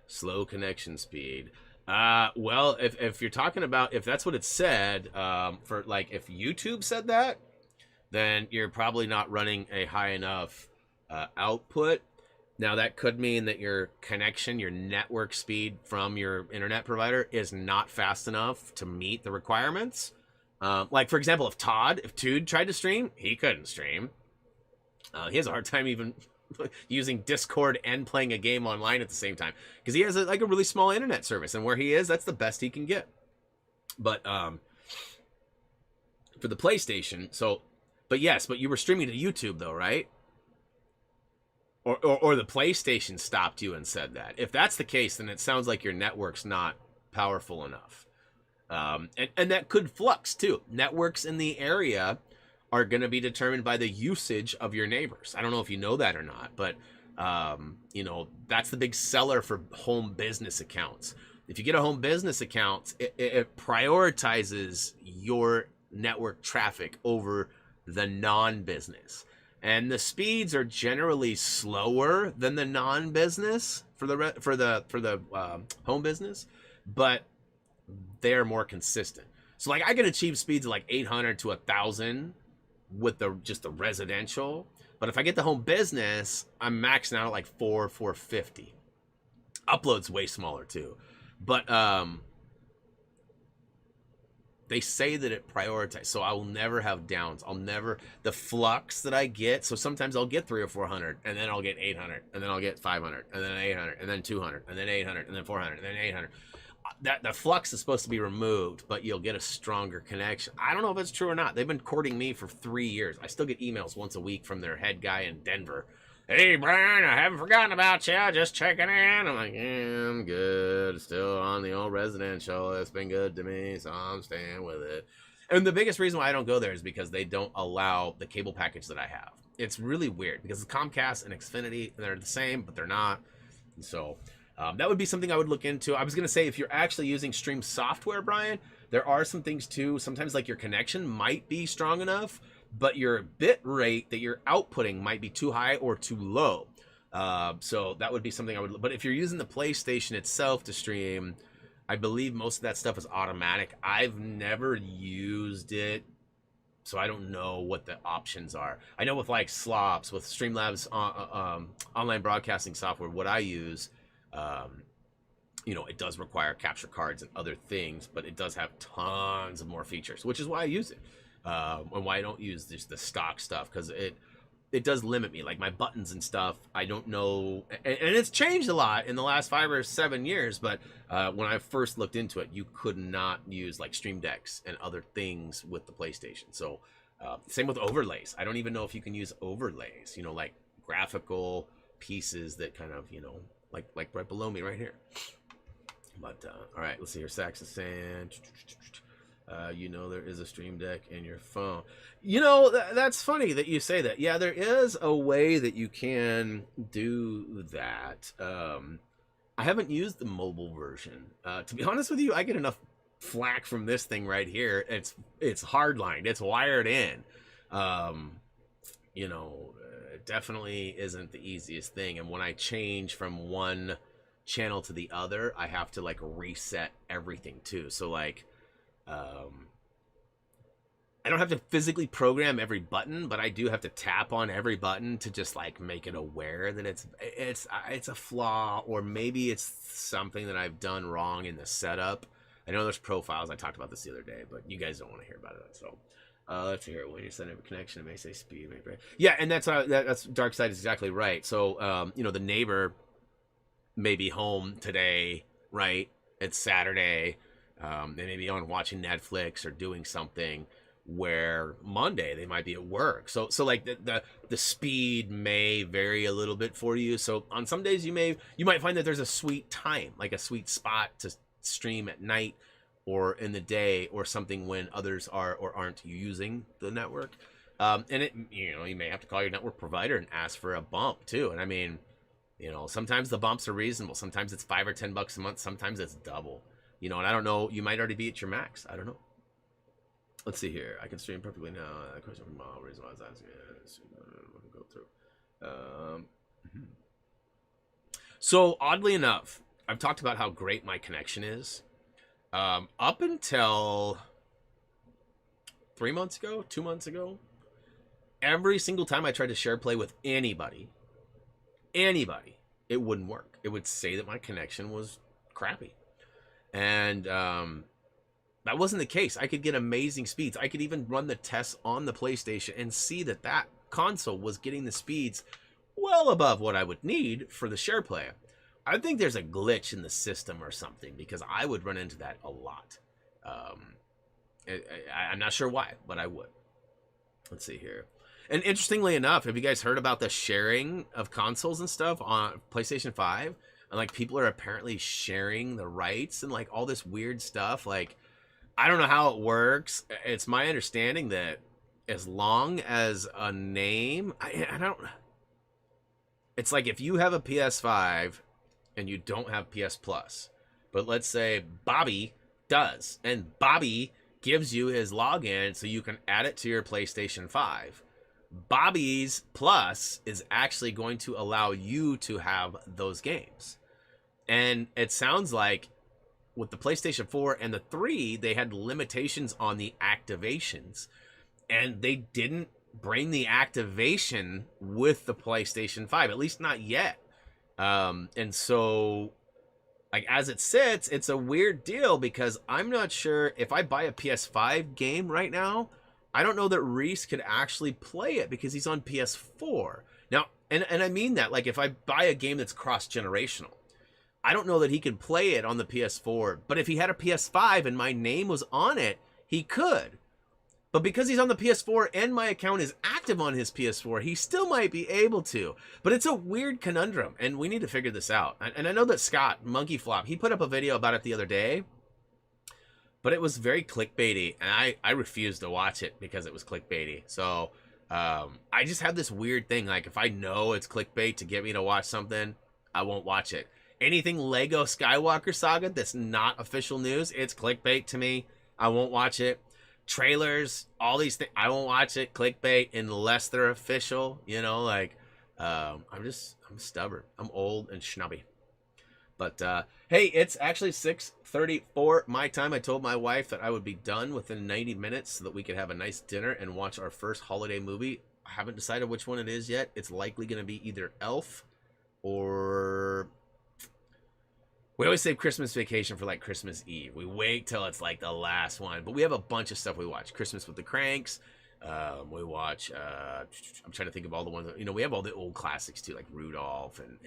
Slow connection speed. Well, if you're talking about, if that's what it said, for like, if YouTube said that, then you're probably not running a high enough output. Now, that could mean that your connection, your network speed from your internet provider is not fast enough to meet the requirements. Like, for example, if Tood tried to stream, he couldn't stream. He has a hard time even using Discord and playing a game online at the same time because he has like a really small internet service, and where he is, that's the best he can get. But for the PlayStation, so, but you were streaming to YouTube though, right? Or the PlayStation stopped you and said that. If that's the case, then it sounds like your network's not powerful enough. And that could flux too. Networks in the area are going to be determined by the usage of your neighbors. I don't know if you know that or not, but you know, that's the big seller for home business accounts. If you get a home business account, it prioritizes your network traffic over the non-business. And the speeds are generally slower than the non-business for the home business, but they're more consistent. So like I can achieve speeds of like 800 to 1,000 with just the residential, but if I get the home business, I'm maxing out at like 450. Upload's way smaller too, but they say that it prioritizes, so I will never have downs. The flux that I get, so sometimes I'll get 300 or 400, and then I'll get 800, and then I'll get 500, and then 800, and then 200, and then 800, and then 400, and then 800. The flux is supposed to be removed, but you'll get a stronger connection. I don't know if it's true or not. They've been courting me for 3 years. I still get emails once a week from their head guy in Denver. Hey, Brian, I haven't forgotten about you. Just checking in. I'm like, yeah, I'm good. Still on the old residential. It's been good to me, so I'm staying with it. And the biggest reason why I don't go there is because they don't allow the cable package that I have. It's really weird because Comcast and Xfinity, they're the same, but they're not. So that would be something I would look into. I was going to say, if you're actually using stream software, Brian, there are some things too. Sometimes like your connection might be strong enough, but your bit rate that you're outputting might be too high or too low. So that would be something I would, but if you're using the PlayStation itself to stream, I believe most of that stuff is automatic. I've never used it, so I don't know what the options are. I know with like Slops, with Streamlabs online broadcasting software, what I use, you know, it does require capture cards and other things, but it does have tons of more features, which is why I use it. And why I don't use just the stock stuff, because it does limit me, like my buttons and stuff. I don't know, and it's changed a lot in the last 5 or 7 years, but when I first looked into it, you could not use like Stream Decks and other things with the PlayStation. So same with overlays. I don't even know if you can use overlays, you know, like graphical pieces that kind of, you know, like right below me right here. But all right, let's see here. Sax is saying You know there is a Stream Deck in your phone. You know, that's funny that you say that. Yeah, there is a way that you can do that. I haven't used the mobile version. To be honest with you, I get enough flack from this thing right here. It's hardlined. It's wired in. You know, it definitely isn't the easiest thing. And when I change from one channel to the other, I have to like reset everything too. So like, I don't have to physically program every button, but I do have to tap on every button to just like make it aware that it's a flaw, or maybe it's something that I've done wrong in the setup. I know there's profiles. I talked about this the other day, but you guys don't want to hear about it. So let's hear it. When you're setting up a connection, it may say speed. Yeah, and that's Dark Side is exactly right. So you know, the neighbor may be home today, right? It's Saturday. They may be on watching Netflix or doing something, where Monday they might be at work. So like the speed may vary a little bit for you. So on some days you might find that there's a sweet time, like a sweet spot to stream at night or in the day or something when others are or aren't using the network. And it, you know, you may have to call your network provider and ask for a bump too. And I mean, you know, sometimes the bumps are reasonable. Sometimes it's $5 or $10 a month. Sometimes it's double. You know, and I don't know, you might already be at your max. I don't know. Let's see here. I can stream perfectly now. That question from Mom. Reason why I was asking. Go through. So oddly enough, I've talked about how great my connection is. Up until 3 months ago, 2 months ago, every single time I tried to share play with anybody, it wouldn't work. It would say that my connection was crappy. And that wasn't the case. I could get amazing speeds. I could even run the tests on the PlayStation and see that that console was getting the speeds well above what I would need for the share play. I think there's a glitch in the system or something, because I would run into that a lot. I'm not sure why, but I would. Let's see here. And interestingly enough, have you guys heard about the sharing of consoles and stuff on PlayStation 5? And like people are apparently sharing the rights and like all this weird stuff. Like, I don't know how it works. It's my understanding that as long as a name, I don't. It's like if you have a PS5 and you don't have PS Plus, but let's say Bobby does, and Bobby gives you his login so you can add it to your PlayStation 5. Bobby's Plus is actually going to allow you to have those games. And it sounds like with the PlayStation 4 and the 3, they had limitations on the activations. And they didn't bring the activation with the PlayStation 5, at least not yet. And so, like, as it sits, it's a weird deal, because I'm not sure if I buy a PS5 game right now, I don't know that Reese could actually play it because he's on PS4. Now, and I mean that, like, if I buy a game that's cross-generational, I don't know that he could play it on the PS4, but if he had a PS5 and my name was on it, he could. But because he's on the PS4 and my account is active on his PS4, he still might be able to. But it's a weird conundrum, and we need to figure this out. And I know that Scott, Monkey Flop, he put up a video about it the other day, but it was very clickbaity, and I refused to watch it because it was clickbaity. So I just have this weird thing, like if I know it's clickbait to get me to watch something, I won't watch it. Anything Lego Skywalker Saga that's not official news, it's clickbait to me. I won't watch it. Trailers, all these things, I won't watch it. Clickbait unless they're official, you know, like I'm stubborn. I'm old and schnubby. But hey, it's actually 6:34 my time. I told my wife that I would be done within 90 minutes so that we could have a nice dinner and watch our first holiday movie. I haven't decided which one it is yet. It's likely going to be either Elf or... We always save Christmas Vacation for like Christmas Eve. We wait till it's like the last one. But we have a bunch of stuff we watch. Christmas with the Cranks. We watch, I'm trying to think of all the ones, you know, we have all the old classics too, like Rudolph, and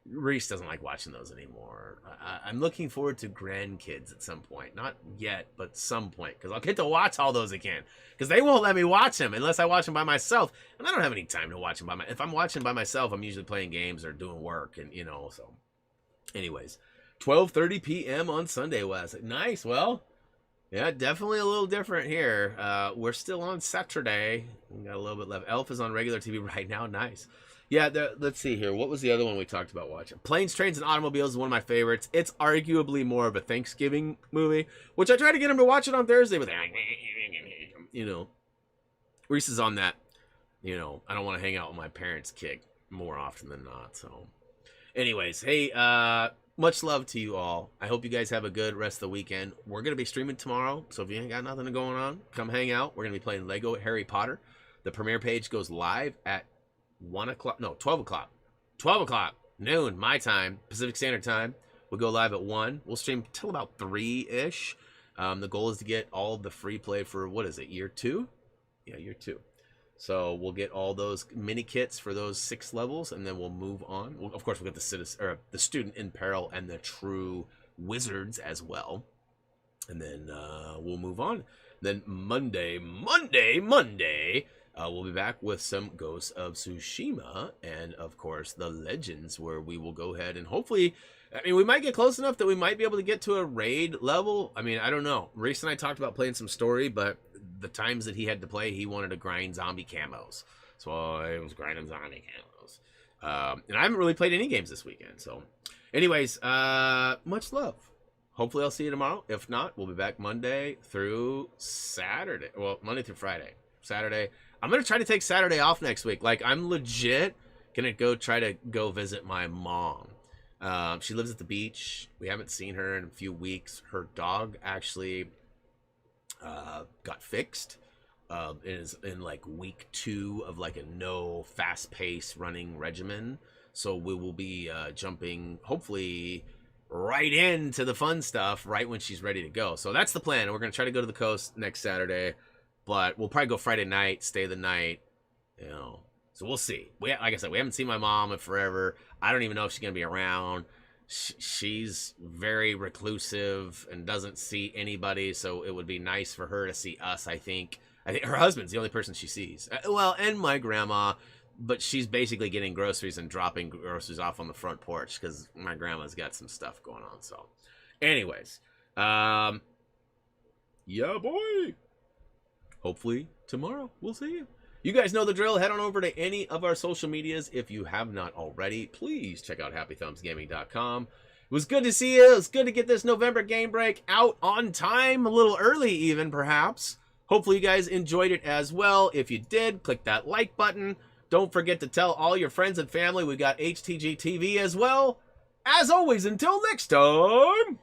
Reese doesn't like watching those anymore. I'm looking forward to Grandkids at some point. Not yet, but some point, because I'll get to watch all those again. Because they won't let me watch them unless I watch them by myself. And I don't have any time to watch them by myself. If I'm watching by myself, I'm usually playing games or doing work, and, you know, so. Anyways. 12:30 p.m. on Sunday, Wes. Nice. Well, Yeah, definitely a little different here. We're still on Saturday. We got a little bit left. Elf is on regular TV right now. Nice. Yeah, let's see here. What was the other one we talked about watching? Planes, Trains, and Automobiles is one of my favorites. It's arguably more of a Thanksgiving movie, which I tried to get him to watch it on Thursday, but Reese is on that. I don't want to hang out with my parents' kick more often than not. So, anyways, hey, much love to you all. I hope you guys have a good rest of the weekend. We're going to be streaming tomorrow, so if you ain't got nothing going on, come hang out. We're going to be playing Lego Harry Potter. The premiere page goes live at 12 o'clock. 12 o'clock, noon, my time, Pacific Standard Time. We'll go live at 1. We'll stream till about 3-ish. The goal is to get all of the free play for, what is it, year 2? Yeah, year 2. So we'll get all those mini kits for those 6 levels, and then we'll move on. Of course, we'll get the Student in Peril and the True Wizards as well. And then we'll move on. Then Monday, we'll be back with some Ghosts of Tsushima and, of course, the Legends, where we will go ahead and hopefully... we might get close enough that we might be able to get to a raid level. I don't know. Reese and I talked about playing some story, but the times that he had to play, he wanted to grind zombie camos. So I was grinding zombie camos. And I haven't really played any games this weekend. So anyways, much love. Hopefully I'll see you tomorrow. If not, we'll be back Monday through Saturday. Well, Monday through Friday. Saturday. I'm going to try to take Saturday off next week. I'm legit going to try to go visit my mom. She lives at the beach. We haven't seen her in a few weeks. Her dog actually got fixed. Is in week 2 of a no fast-paced running regimen. So we will be jumping hopefully right into the fun stuff right when she's ready to go. So that's the plan. We're going to try to go to the coast next Saturday, but we'll probably go Friday night, stay the night, So we'll see. Like I said, we haven't seen my mom in forever. I don't even know if she's going to be around. She's very reclusive and doesn't see anybody, so it would be nice for her to see us, I think. I think her husband's the only person she sees. And my grandma, but she's basically getting groceries and dropping groceries off on the front porch because my grandma's got some stuff going on. So anyways, yeah, boy. Hopefully tomorrow we'll see you. You guys know the drill. Head on over to any of our social medias if you have not already. Please check out happythumbsgaming.com. It was good to see you. It was good to get this November game break out on time, a little early even, perhaps. Hopefully you guys enjoyed it as well. If you did, click that like button. Don't forget to tell all your friends and family we got HTG TV as well. As always, until next time.